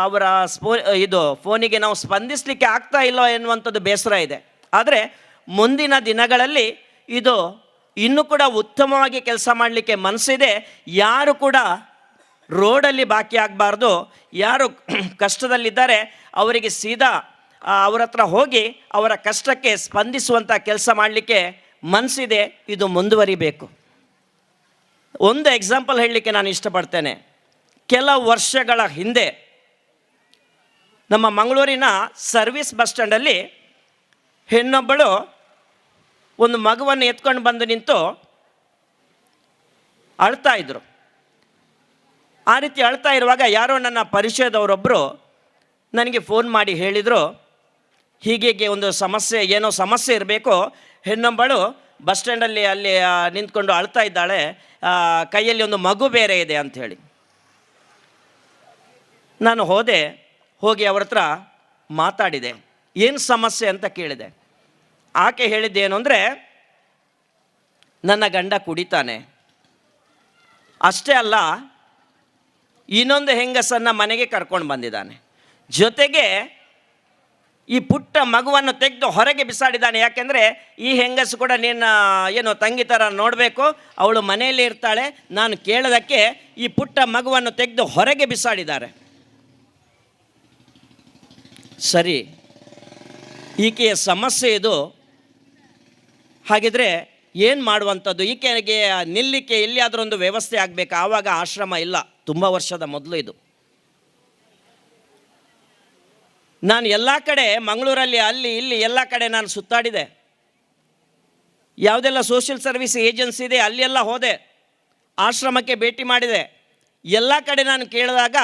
ಅವರ ಫೋನಿಗೆ ನಾವು ಸ್ಪಂದಿಸಲಿಕ್ಕೆ ಆಗ್ತಾ ಇಲ್ಲ ಎನ್ನುವಂಥದ್ದು ಬೇಸರ ಇದೆ. ಆದರೆ ಮುಂದಿನ ದಿನಗಳಲ್ಲಿ ಇದು ಇನ್ನೂ ಕೂಡ ಉತ್ತಮವಾಗಿ ಕೆಲಸ ಮಾಡಲಿಕ್ಕೆ ಮನಸ್ಸಿದೆ. ಯಾರು ಕೂಡ ರೋಡಲ್ಲಿ ಬಾಕಿ ಆಗಬಾರ್ದು. ಯಾರು ಕಷ್ಟದಲ್ಲಿದ್ದಾರೆ ಅವರಿಗೆ ಸೀದಾ ಅವರ ಹತ್ರ ಹೋಗಿ ಅವರ ಕಷ್ಟಕ್ಕೆ ಸ್ಪಂದಿಸುವಂಥ ಕೆಲಸ ಮಾಡಲಿಕ್ಕೆ ಮನಸ್ಸಿದೆ. ಇದು ಮುಂದುವರಿಬೇಕು. ಒಂದು ಎಕ್ಸಾಂಪಲ್ ಹೇಳಲಿಕ್ಕೆ ನಾನು ಇಷ್ಟಪಡ್ತೇನೆ. ಕೆಲವು ವರ್ಷಗಳ ಹಿಂದೆ ನಮ್ಮ ಮಂಗಳೂರಿನ ಸರ್ವಿಸ್ ಬಸ್ ಸ್ಟ್ಯಾಂಡಲ್ಲಿ ಹೆಣ್ಣೊಬ್ಬಳು ಒಂದು ಮಗುವನ್ನು ಎತ್ಕೊಂಡು ಬಂದು ನಿಂತು ಅಳ್ತಾ ಇದ್ರು. ಆ ರೀತಿ ಅಳ್ತಾ ಇರುವಾಗ ಯಾರೋ ನನ್ನ ಪರಿಚಯದವರೊಬ್ಬರು ನನಗೆ ಫೋನ್ ಮಾಡಿ ಹೇಳಿದರು, ಹೀಗೆ ಒಂದು ಸಮಸ್ಯೆ, ಏನೋ ಸಮಸ್ಯೆ ಇರಬೇಕು, ಹೆಣ್ಣೊಬ್ಬಳು ಬಸ್ ಸ್ಟ್ಯಾಂಡಲ್ಲಿ ಅಲ್ಲಿ ನಿಂತ್ಕೊಂಡು ಅಳ್ತಾ ಇದ್ದಾಳೆ, ಕೈಯಲ್ಲಿ ಒಂದು ಮಗು ಬೇರೆ ಇದೆ ಅಂಥೇಳಿ. ನಾನು ಹೋಗಿ ಅವ್ರ ಹತ್ರ ಮಾತಾಡಿದೆ. ಏನು ಸಮಸ್ಯೆ ಅಂತ ಕೇಳಿದೆ. ಆಕೆ ಹೇಳಿದ್ದೇನು ಅಂದರೆ, ನನ್ನ ಗಂಡ ಕುಡಿತಾನೆ, ಅಷ್ಟೇ ಅಲ್ಲ ಇನ್ನೊಂದು ಹೆಂಗಸನ್ನು ಮನೆಗೆ ಕರ್ಕೊಂಡು ಬಂದಿದ್ದಾನೆ, ಜೊತೆಗೆ ಈ ಪುಟ್ಟ ಮಗುವನ್ನು ತೆಗೆದು ಹೊರಗೆ ಬಿಸಾಡಿದ್ದಾನೆ. ಯಾಕೆಂದರೆ ಈ ಹೆಂಗಸು ಕೂಡ ಏನು ತಂಗಿ ಥರ ನೋಡಬೇಕು, ಅವಳು ಮನೆಯಲ್ಲಿ ಇರ್ತಾಳೆ, ನಾನು ಕೇಳೋದಕ್ಕೆ ಈ ಪುಟ್ಟ ಮಗುವನ್ನು ತೆಗೆದು ಹೊರಗೆ ಬಿಸಾಡಿದ್ದಾರೆ. ಸರಿ, ಈಕೆಯ ಸಮಸ್ಯೆ ಇದು. ಹಾಗಿದ್ರೆ ಏನು ಮಾಡುವಂಥದ್ದು? ಈಕೆಗೆ ನಿಲ್ಲಿಕ್ಕೆ ಎಲ್ಲಿಯಾದರೂ ಒಂದು ವ್ಯವಸ್ಥೆ ಆಗಬೇಕು. ಆವಾಗ ಆಶ್ರಮ ಇಲ್ಲ, ತುಂಬ ವರ್ಷದ ಮೊದಲು ಇದು. ನಾನು ಎಲ್ಲ ಕಡೆ ಮಂಗಳೂರಲ್ಲಿ ಅಲ್ಲಿ ಇಲ್ಲಿ ಎಲ್ಲ ಕಡೆ ನಾನು ಸುತ್ತಾಡಿದೆ. ಯಾವುದೆಲ್ಲ ಸೋಷಿಯಲ್ ಸರ್ವಿಸ್ ಏಜೆನ್ಸಿ ಇದೆ ಅಲ್ಲೆಲ್ಲ ಹೋದೆ, ಆಶ್ರಮಕ್ಕೆ ಭೇಟಿ ಮಾಡಿದೆ. ಎಲ್ಲ ಕಡೆ ನಾನು ಕೇಳಿದಾಗ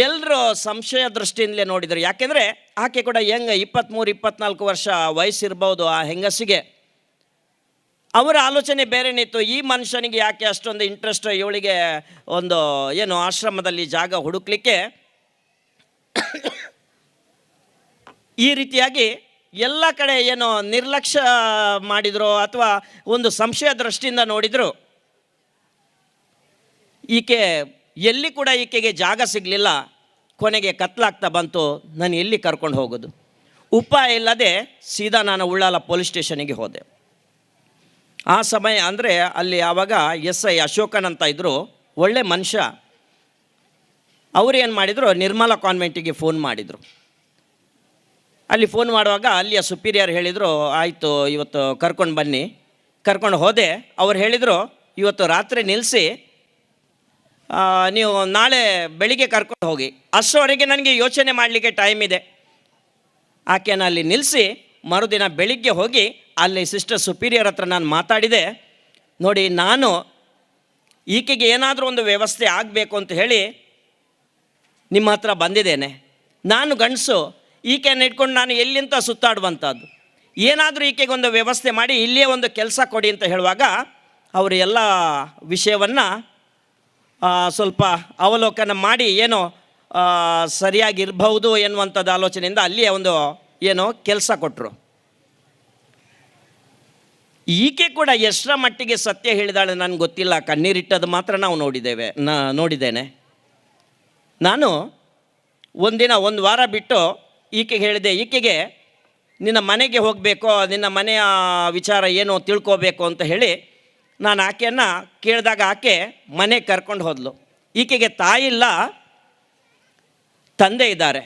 ಎಲ್ಲರೂ ಸಂಶಯ ದೃಷ್ಟಿಯಿಂದಲೇ ನೋಡಿದರು. ಯಾಕೆಂದರೆ ಆಕೆ ಕೂಡ ಹೆಂಗೆ 23-24 ವರ್ಷ ವಯಸ್ಸಿರ್ಬೋದು ಆ ಹೆಂಗಸಿಗೆ. ಅವರ ಆಲೋಚನೆ ಬೇರೆನಿತ್ತು. ಈ ಮನುಷ್ಯನಿಗೆ ಯಾಕೆ ಅಷ್ಟೊಂದು ಇಂಟ್ರೆಸ್ಟ್, ಇವಳಿಗೆ ಒಂದು ಏನು ಆಶ್ರಮದಲ್ಲಿ ಜಾಗ ಹುಡುಕ್ಲಿಕ್ಕೆ. ಈ ರೀತಿಯಾಗಿ ಎಲ್ಲ ಕಡೆ ಏನೋ ನಿರ್ಲಕ್ಷ್ಯ ಮಾಡಿದ್ರು ಅಥವಾ ಒಂದು ಸಂಶಯ ದೃಷ್ಟಿಯಿಂದ ನೋಡಿದರು. ಈಕೆ ಎಲ್ಲಿ ಕೂಡ ಈಕೆಗೆ ಜಾಗ ಸಿಗಲಿಲ್ಲ. ಕೊನೆಗೆ ಕತ್ಲಾಗ್ತಾ ಬಂತು, ನಾನು ಎಲ್ಲಿ ಕರ್ಕೊಂಡು ಹೋಗೋದು? ಉಪಾಯ ಇಲ್ಲದೆ ಸೀದಾ ನಾನು ಉಳ್ಳಾಲ ಪೊಲೀಸ್ ಸ್ಟೇಷನಿಗೆ ಹೋದೆ. ಆ ಸಮಯ ಅಂದರೆ ಅಲ್ಲಿ ಆವಾಗ SI ಅಶೋಕನ್ ಅಂತ ಇದ್ದರು, ಒಳ್ಳೆ ಮನುಷ್ಯ. ಅವರು ಏನು ಮಾಡಿದರು, ನಿರ್ಮಲಾ ಕಾನ್ವೆಂಟಿಗೆ ಫೋನ್ ಮಾಡಿದರು. ಅಲ್ಲಿ ಫೋನ್ ಮಾಡುವಾಗ ಅಲ್ಲಿಯ ಸುಪೀರಿಯರ್ ಹೇಳಿದರು, ಆಯಿತು ಇವತ್ತು ಕರ್ಕೊಂಡು ಬನ್ನಿ. ಕರ್ಕೊಂಡು ಹೋದೆ. ಅವ್ರು ಹೇಳಿದರು, ಇವತ್ತು ರಾತ್ರಿ ನಿಲ್ಲಿಸಿ ನೀವು ನಾಳೆ ಬೆಳಿಗ್ಗೆ ಕರ್ಕೊಂಡು ಹೋಗಿ. ಅಷ್ಟರವರೆಗೆ ನನಗೆ ಯೋಚನೆ ಮಾಡಲಿಕ್ಕೆ ಟೈಮ್ ಇದೆ. ಆಕೆನ ಅಲ್ಲಿ ನಿಲ್ಲಿಸಿ ಮರುದಿನ ಬೆಳಿಗ್ಗೆ ಹೋಗಿ ಅಲ್ಲಿ ಸಿಸ್ಟರ್ ಸುಪೀರಿಯರ್ ಹತ್ರ ನಾನು ಮಾತಾಡಿದೆ. ನೋಡಿ, ನಾನು ಈಕೆಗೆ ಏನಾದರೂ ಒಂದು ವ್ಯವಸ್ಥೆ ಆಗಬೇಕು ಅಂತ ಹೇಳಿ ನಿಮ್ಮ ಹತ್ರ ಬಂದಿದ್ದೇನೆ, ನಾನು ಗಂಡಸು, ಈಕೆಯನ್ನು ಇಟ್ಕೊಂಡು ನಾನು ಎಲ್ಲಿಂತ ಸುತ್ತಾಡುವಂಥದ್ದು, ಏನಾದರೂ ಈಕೆಗೊಂದು ವ್ಯವಸ್ಥೆ ಮಾಡಿ ಇಲ್ಲಿಯೇ ಒಂದು ಕೆಲಸ ಕೊಡಿ ಅಂತ ಹೇಳುವಾಗ ಅವರು ಎಲ್ಲ ವಿಷಯವನ್ನು ಸ್ವಲ್ಪ ಅವಲೋಕನ ಮಾಡಿ ಏನೋ ಸರಿಯಾಗಿರ್ಬಹುದು ಎನ್ನುವಂಥದ್ದು ಆಲೋಚನೆಯಿಂದ ಅಲ್ಲಿಯೇ ಒಂದು ಏನೋ ಕೆಲಸ ಕೊಟ್ಟರು. ಈಕೆ ಕೂಡ ಎಷ್ಟರ ಮಟ್ಟಿಗೆ ಸತ್ಯ ಹೇಳಿದಾಳೆ ನನಗೆ ಗೊತ್ತಿಲ್ಲ, ಕಣ್ಣೀರಿಟ್ಟದು ಮಾತ್ರ ನಾವು ನೋಡಿದ್ದೇನೆ. ನಾನು ಒಂದಿನ ಒಂದು ವಾರ ಬಿಟ್ಟು ಈಕೆಗೆ ಹೇಳಿದೆ, ಈಕೆಗೆ ನಿನ್ನ ಮನೆಗೆ ಹೋಗಬೇಕು, ನಿನ್ನ ಮನೆಯ ವಿಚಾರ ಏನು ತಿಳ್ಕೋಬೇಕು ಅಂತ ಹೇಳಿ ನಾನು ಆಕೆಯನ್ನು ಕೇಳಿದಾಗ ಆಕೆ ಮನೆಗೆ ಕರ್ಕೊಂಡು ಹೋದ್ಲು. ಈಕೆಗೆ ತಾಯಿ ಇಲ್ಲ, ತಂದೆ ಇದ್ದಾರೆ.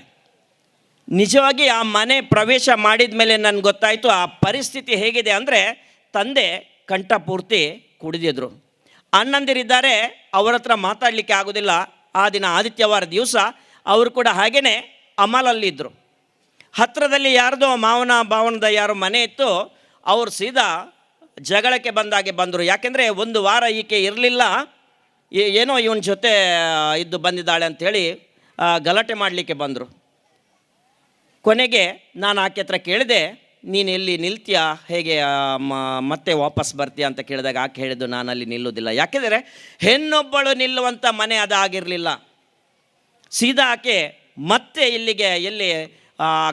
ನಿಜವಾಗಿ ಆ ಮನೆ ಪ್ರವೇಶ ಮಾಡಿದ ಮೇಲೆ ನನಗೆ ಗೊತ್ತಾಯಿತು ಆ ಪರಿಸ್ಥಿತಿ ಹೇಗಿದೆ ಅಂದರೆ, ತಂದೆ ಕಂಠಪೂರ್ತಿ ಕುಡಿದಿದ್ರು, ಅಣ್ಣಂದಿರಿದ್ದಾರೆ, ಅವರ ಹತ್ರ ಮಾತಾಡಲಿಕ್ಕೆ ಆಗೋದಿಲ್ಲ. ಆ ದಿನ ಆದಿತ್ಯವಾರ ದಿವಸ ಅವರು ಕೂಡ ಹಾಗೆಯೇ ಅಮಲಲ್ಲಿದ್ದರು. ಹತ್ತಿರದಲ್ಲಿ ಯಾರ್ದೋ ಮಾವನ ಭಾವನದ ಯಾರೋ ಮನೆ ಇತ್ತು, ಅವರು ಸೀದಾ ಜಗಳಕ್ಕೆ ಬಂದಾಗೆ ಬಂದರು. ಯಾಕೆಂದರೆ ಒಂದು ವಾರ ಈಕೆ ಇರಲಿಲ್ಲ, ಏನೋ ಇವನ ಜೊತೆ ಇದ್ದು ಬಂದಿದ್ದಾಳೆ ಅಂಥೇಳಿ ಗಲಾಟೆ ಮಾಡಲಿಕ್ಕೆ ಬಂದರು. ಕೊನೆಗೆ ನಾನು ಆಕೆ ಹತ್ರ ಕೇಳಿದೆ, ನೀನು ಎಲ್ಲಿ ನಿಲ್ತೀಯಾ, ಹೇಗೆ ಮತ್ತೆ ವಾಪಸ್ ಬರ್ತೀಯಾ ಅಂತ ಕೇಳಿದಾಗ ಆಕೆ ಹೇಳಿದ್ದು, ನಾನು ಅಲ್ಲಿ ನಿಲ್ಲೋದಿಲ್ಲ. ಯಾಕೆಂದರೆ ಹೆಣ್ಣೊಬ್ಬಳು ನಿಲ್ಲುವಂಥ ಮನೆ ಅದಾಗಿರಲಿಲ್ಲ. ಸೀದಾ ಆಕೆ ಮತ್ತೆ ಇಲ್ಲಿಗೆ ಎಲ್ಲಿ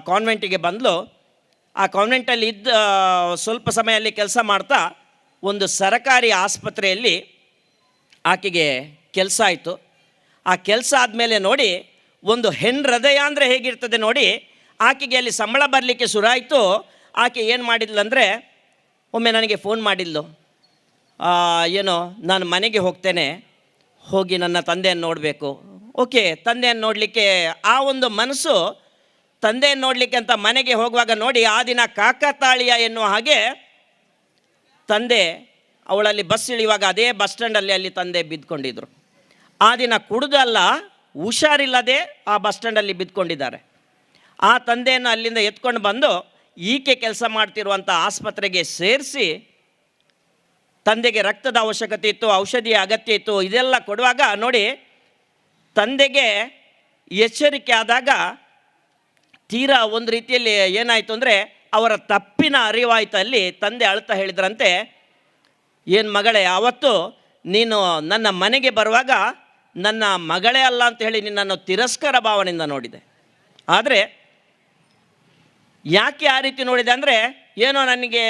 ಕಾನ್ವೆಂಟಿಗೆ ಬಂದಳು. ಆ ಕಾನ್ವೆಂಟಲ್ಲಿ ಇದ್ದ ಸ್ವಲ್ಪ ಸಮಯದಲ್ಲಿ ಕೆಲಸ ಮಾಡ್ತಾ ಒಂದು ಸರಕಾರಿ ಆಸ್ಪತ್ರೆಯಲ್ಲಿ ಆಕೆಗೆ ಕೆಲಸ ಆಯಿತು. ಆ ಕೆಲಸ ಆದಮೇಲೆ ನೋಡಿ, ಒಂದು ಹೆಣ್ಣು ಹೃದಯ ಅಂದರೆ ಹೇಗಿರ್ತದೆ ನೋಡಿ, ಆಕೆಗೆ ಅಲ್ಲಿ ಸಂಬಳ ಬರಲಿಕ್ಕೆ ಶುರುವಾಯಿತು. ಆಕೆ ಏನು ಮಾಡಿದ್ಲು ಅಂದರೆ, ಒಮ್ಮೆ ನನಗೆ ಫೋನ್ ಮಾಡಿದ್ಲು, ಏನೋ ನಾನು ಮನೆಗೆ ಹೋಗ್ತೇನೆ, ಹೋಗಿ ನನ್ನ ತಂದೆಯನ್ನು ನೋಡಬೇಕು. ಓಕೆ, ತಂದೆಯನ್ನು ನೋಡಲಿಕ್ಕೆ ಆ ಒಂದು ಮನಸ್ಸು, ತಂದೆಯನ್ನು ನೋಡಲಿಕ್ಕೆ ಅಂತ ಮನೆಗೆ ಹೋಗುವಾಗ ನೋಡಿ, ಆ ದಿನ ಕಾಕತಾಳೀಯ ಎನ್ನುವ ಹಾಗೆ ತಂದೆ ಅವಳಲ್ಲಿ ಬಸ್ ಇಳಿಯುವಾಗ ಅದೇ ಬಸ್ ಸ್ಟ್ಯಾಂಡಲ್ಲಿ ಅಲ್ಲಿ ತಂದೆ ಬಿದ್ದುಕೊಂಡಿದ್ರು. ಆ ದಿನ ಕುಡಿದಲ್ಲ, ಹುಷಾರಿಲ್ಲದೆ ಆ ಬಸ್ ಸ್ಟ್ಯಾಂಡಲ್ಲಿ ಬಿದ್ದುಕೊಂಡಿದ್ದಾರೆ. ಆ ತಂದೆಯನ್ನು ಅಲ್ಲಿಂದ ಎತ್ಕೊಂಡು ಬಂದು ಈಕೆ ಕೆಲಸ ಮಾಡ್ತಿರುವಂಥ ಆಸ್ಪತ್ರೆಗೆ ಸೇರಿಸಿ, ತಂದೆಗೆ ರಕ್ತದ ಅವಶ್ಯಕತೆ ಇತ್ತು, ಔಷಧಿಯ ಅಗತ್ಯ ಇತ್ತು, ಇದೆಲ್ಲ ಕೊಡುವಾಗ ನೋಡಿ, ತಂದೆಗೆ ಎಚ್ಚರಿಕೆ ಆದಾಗ ತೀರಾ ಒಂದು ರೀತಿಯಲ್ಲಿ ಏನಾಯಿತು ಅಂದರೆ, ಅವರ ತಪ್ಪಿನ ಅರಿವಾಯಿತು. ಅಲ್ಲಿ ತಂದೆ ಅಳ್ತಾ ಹೇಳಿದ್ರಂತೆ, ಏನು ಮಗಳೇ, ಆವತ್ತು ನೀನು ನನ್ನ ಮನೆಗೆ ಬರುವಾಗ ನನ್ನ ಮಗಳೇ ಅಲ್ಲ ಅಂತ ಹೇಳಿ ನಿನ್ನನ್ನು ತಿರಸ್ಕಾರ ಭಾವನೆಯಿಂದ ನೋಡಿದೆ. ಆದರೆ ಯಾಕೆ ಆ ರೀತಿ ನೋಡಿದೆ ಅಂದರೆ, ಏನೋ ನನಗೆ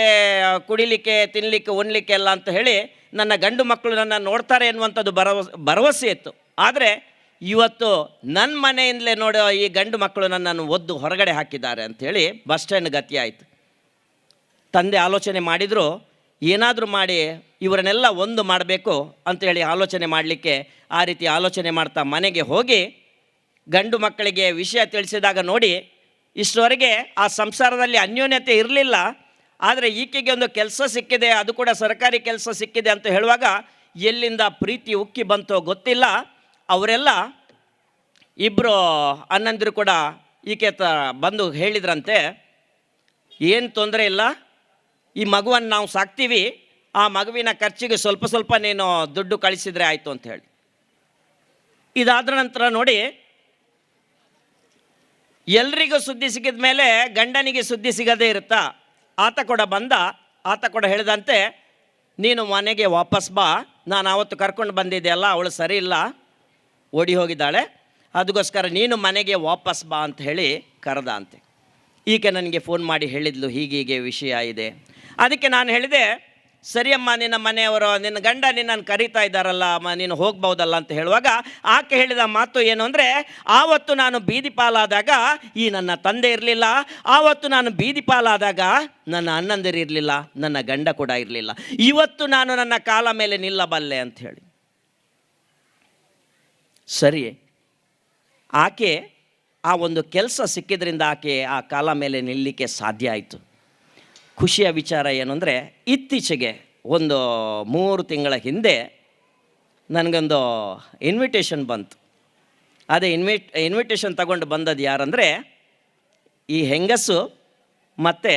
ಕುಡಿಲಿಕ್ಕೆ, ತಿನ್ನಲಿಕ್ಕೆ, ಉಣ್ಲಿಕ್ಕೆ ಎಲ್ಲ ಅಂತ ಹೇಳಿ ನನ್ನ ಗಂಡು ಮಕ್ಕಳು ನನ್ನ ನೋಡ್ತಾರೆ ಎನ್ನುವಂಥದ್ದು ಭರವಸೆ ಇತ್ತು. ಆದರೆ ಇವತ್ತು ನನ್ನ ಮನೆಯಿಂದಲೇ ನೋಡೋ ಈ ಗಂಡು ಮಕ್ಕಳು ನನ್ನನ್ನು ಒದ್ದು ಹೊರಗಡೆ ಹಾಕಿದ್ದಾರೆ ಅಂಥೇಳಿ ಬಸ್ ಸ್ಟ್ಯಾಂಡ್ ಗತಿ ಆಯಿತು. ತಂದೆ ಆಲೋಚನೆ ಮಾಡಿದರು, ಏನಾದರೂ ಮಾಡಿ ಇವರನ್ನೆಲ್ಲ ಒಂದು ಮಾಡಬೇಕು ಅಂಥೇಳಿ ಆಲೋಚನೆ ಮಾಡಲಿಕ್ಕೆ ಆ ರೀತಿ ಆಲೋಚನೆ ಮಾಡ್ತಾ ಮನೆಗೆ ಹೋಗಿ ಗಂಡು ಮಕ್ಕಳಿಗೆ ವಿಷಯ ತಿಳಿಸಿದಾಗ ನೋಡಿ, ಇಷ್ಟವರೆಗೆ ಆ ಸಂಸಾರದಲ್ಲಿ ಅನ್ಯೋನ್ಯತೆ ಇರಲಿಲ್ಲ. ಆದರೆ ಈಕೆಗೆ ಒಂದು ಕೆಲಸ ಸಿಕ್ಕಿದೆ, ಅದು ಕೂಡ ಸರ್ಕಾರಿ ಕೆಲಸ ಸಿಕ್ಕಿದೆ ಅಂತ ಹೇಳುವಾಗ ಎಲ್ಲಿಂದ ಪ್ರೀತಿ ಉಕ್ಕಿ ಬಂತೋ ಗೊತ್ತಿಲ್ಲ. ಅವರೆಲ್ಲ ಇಬ್ಬರು ಅಣ್ಣಂದಿರು ಕೂಡ ಈಕೆ ಹತ್ರ ಬಂದು ಹೇಳಿದ್ರಂತೆ, ಏನು ತೊಂದರೆ ಇಲ್ಲ, ಈ ಮಗುವನ್ನು ನಾವು ಸಾಕ್ತೀವಿ, ಆ ಮಗುವಿನ ಖರ್ಚಿಗೆ ಸ್ವಲ್ಪ ಸ್ವಲ್ಪ ನೀನು ದುಡ್ಡು ಕಳಿಸಿದರೆ ಆಯಿತು ಅಂತ ಹೇಳಿ. ಇದಾದ ನಂತರ ನೋಡಿ, ಎಲ್ರಿಗೂ ಸುದ್ದಿ ಸಿಕ್ಕಿದ ಮೇಲೆ ಗಂಡನಿಗೆ ಸುದ್ದಿ ಸಿಗದೇ ಇರುತ್ತಾ, ಆತ ಕೂಡ ಬಂದ. ಆತ ಕೂಡ ಹೇಳಿದಂತೆ, ನೀನು ಮನೆಗೆ ವಾಪಸ್ ಬಾ, ನಾನು ಆವತ್ತು ಕರ್ಕೊಂಡು ಬಂದಿದ್ದೆ ಅಲ್ಲ, ಅವಳು ಸರಿ ಇಲ್ಲ, ಓಡಿ ಹೋಗಿದ್ದಾಳೆ, ಅದಕ್ಕೋಸ್ಕರ ನೀನು ಮನೆಗೆ ವಾಪಸ್ ಬಾ ಅಂತ ಹೇಳಿ ಕರೆದ ಅಂತೆ. ಈಕೆ ನನಗೆ ಫೋನ್ ಮಾಡಿ ಹೇಳಿದ್ಲು, ಹೀಗೀಗೆ ವಿಷಯ ಇದೆ. ಅದಕ್ಕೆ ನಾನು ಹೇಳಿದೆ, ಸರಿಯಮ್ಮ, ನಿನ್ನ ಮನೆಯವರು, ನಿನ್ನ ಗಂಡ ನಿನ್ನನ್ನು ಕರೀತಾ ಇದ್ದಾರಲ್ಲ, ನೀನು ಹೋಗ್ಬೋದಲ್ಲ ಅಂತ ಹೇಳುವಾಗ ಆಕೆ ಹೇಳಿದ ಮಾತು ಏನು ಅಂದರೆ, ಆವತ್ತು ನಾನು ಬೀದಿ ಪಾಲಾದಾಗ ಈ ನನ್ನ ತಂದೆ ಇರಲಿಲ್ಲ, ಆವತ್ತು ನಾನು ಬೀದಿ ಪಾಲಾದಾಗ ನನ್ನ ಅಣ್ಣಂದಿರು ಇರಲಿಲ್ಲ, ನನ್ನ ಗಂಡ ಕೂಡ ಇರಲಿಲ್ಲ, ಇವತ್ತು ನಾನು ನನ್ನ ಕಾಲ ಮೇಲೆ ನಿಲ್ಲಬಲ್ಲೆ ಅಂಥೇಳಿ. ಸರಿ, ಆಕೆ ಆ ಒಂದು ಕೆಲಸ ಸಿಕ್ಕಿದ್ರಿಂದ ಆಕೆ ಆ ಕಾಲ ಮೇಲೆ ನಿಲ್ಲಲಿಕ್ಕೆ ಸಾಧ್ಯ ಆಯಿತು. ಖುಷಿಯ ವಿಚಾರ ಏನು ಅಂದರೆ, ಇತ್ತೀಚೆಗೆ ಒಂದು 3 ತಿಂಗಳ ಹಿಂದೆ ನನಗೊಂದು ಇನ್ವಿಟೇಷನ್ ಬಂತು. ಅದೇ ಇನ್ವಿಟೇಷನ್ ತಗೊಂಡು ಬಂದದ್ದು ಯಾರಂದರೆ, ಈ ಹೆಂಗಸು ಮತ್ತು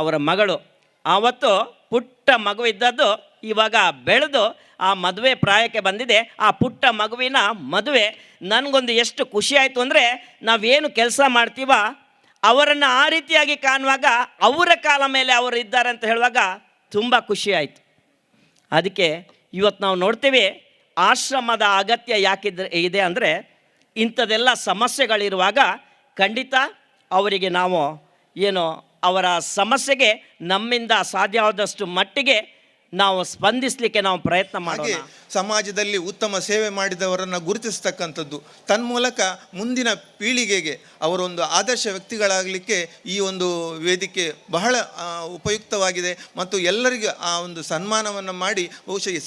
ಅವರ ಮಗಳು. ಆವತ್ತು ಪುಟ್ಟ ಮಗು ಇದ್ದದ್ದು ಇವಾಗ ಬೆಳೆದು ಆ ಮದುವೆ ಪ್ರಾಯಕ್ಕೆ ಬಂದಿದೆ. ಆ ಪುಟ್ಟ ಮಗುವಿನ ಮದುವೆ ನನಗೊಂದು ಎಷ್ಟು ಖುಷಿ ಆಯಿತು ಅಂದರೆ, ನಾವೇನು ಕೆಲಸ ಮಾಡ್ತೀವ ಅವರನ್ನು ಆ ರೀತಿಯಾಗಿ ಕಾಣುವಾಗ ಅವರ ಕಾಲ ಮೇಲೆ ಅವರು ಇದ್ದಾರೆ ಅಂತ ಹೇಳುವಾಗ ತುಂಬ ಖುಷಿ ಆಯಿತು. ಅದಕ್ಕೆ ಇವತ್ತು ನಾವು ನೋಡ್ತೀವಿ ಆಶ್ರಮದ ಅಗತ್ಯ ಇದೆ ಅಂದರೆ, ಇಂಥದ್ದೆಲ್ಲ ಸಮಸ್ಯೆಗಳಿರುವಾಗ ಖಂಡಿತ ಅವರಿಗೆ ನಾವು ಏನು ಅವರ ಸಮಸ್ಯೆಗೆ ನಮ್ಮಿಂದ ಸಾಧ್ಯವಾದಷ್ಟು ಮಟ್ಟಿಗೆ ನಾವು ಸ್ಪಂದಿಸಲಿಕ್ಕೆ ನಾವು ಪ್ರಯತ್ನ ಮಾಡೋಣ. ಸಮಾಜದಲ್ಲಿ ಉತ್ತಮ ಸೇವೆ ಮಾಡಿದವರನ್ನು ಗುರುತಿಸ್ತಕ್ಕಂಥದ್ದು, ತನ್ಮೂಲಕ ಮುಂದಿನ ಪೀಳಿಗೆಗೆ ಅವರೊಂದು ಆದರ್ಶ ವ್ಯಕ್ತಿಗಳಾಗಲಿಕ್ಕೆ ಈ ಒಂದು ವೇದಿಕೆ ಬಹಳ ಉಪಯುಕ್ತವಾಗಿದೆ. ಮತ್ತು ಎಲ್ಲರಿಗೂ ಆ ಒಂದು ಸನ್ಮಾನವನ್ನು ಮಾಡಿ ಬಹುಶಃ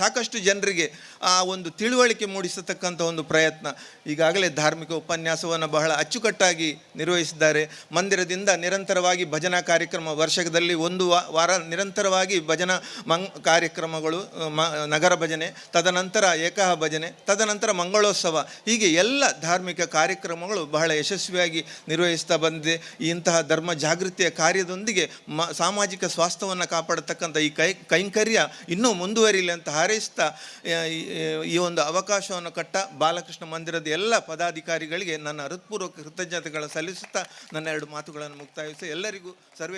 ಸಾಕಷ್ಟು ಜನರಿಗೆ ಆ ಒಂದು ತಿಳುವಳಿಕೆ ಮೂಡಿಸತಕ್ಕಂಥ ಒಂದು ಪ್ರಯತ್ನ. ಈಗಾಗಲೇ ಧಾರ್ಮಿಕ ಉಪನ್ಯಾಸವನ್ನು ಬಹಳ ಅಚ್ಚುಕಟ್ಟಾಗಿ ನಿರ್ವಹಿಸಿದ್ದಾರೆ. ಮಂದಿರದಿಂದ ನಿರಂತರವಾಗಿ ಭಜನಾ ಕಾರ್ಯಕ್ರಮ, ವರ್ಷದಲ್ಲಿ ಒಂದು ವಾರ ನಿರಂತರವಾಗಿ ಭಜನಾ ಕಾರ್ಯಕ್ರಮಗಳು, ನಗರ ಭಜನೆ, ತದನಂತರ ಏಕಹ ಭಜನೆ, ತದನಂತರ ಮಂಗಳೋತ್ಸವ, ಹೀಗೆ ಎಲ್ಲ ಧಾರ್ಮಿಕ ಕಾರ್ಯಕ್ರಮಗಳು ಬಹಳ ಯಶಸ್ವಿಯಾಗಿ ನಿರ್ವಹಿಸ್ತಾ ಬಂದಿದೆ. ಇಂತಹ ಧರ್ಮ ಜಾಗೃತಿಯ ಕಾರ್ಯದೊಂದಿಗೆ ಸಾಮಾಜಿಕ ಸ್ವಾಸ್ಥ್ಯವನ್ನು ಕಾಪಾಡತಕ್ಕಂಥ ಈ ಕೈಂಕರ್ಯ ಇನ್ನೂ ಮುಂದುವರಿಯಲಿ ಅಂತ ಹಾರೈಸ್ತಾ ಈ ಒಂದು ಅವಕಾಶವನ್ನು ಕೊಟ್ಟ ಬಾಲಕೃಷ್ಣ ಮಂದಿರದ ಎಲ್ಲ ಪದಾಧಿಕಾರಿಗಳಿಗೆ ನನ್ನ ಹೃತ್ಪೂರ್ವಕ ಕೃತಜ್ಞತೆಗಳನ್ನು ಸಲ್ಲಿಸುತ್ತಾ ನನ್ನ ಎರಡು ಮಾತುಗಳನ್ನು ಮುಕ್ತಾಯಿಸಿ ಎಲ್ಲರಿಗೂ ಸರ್ವೇ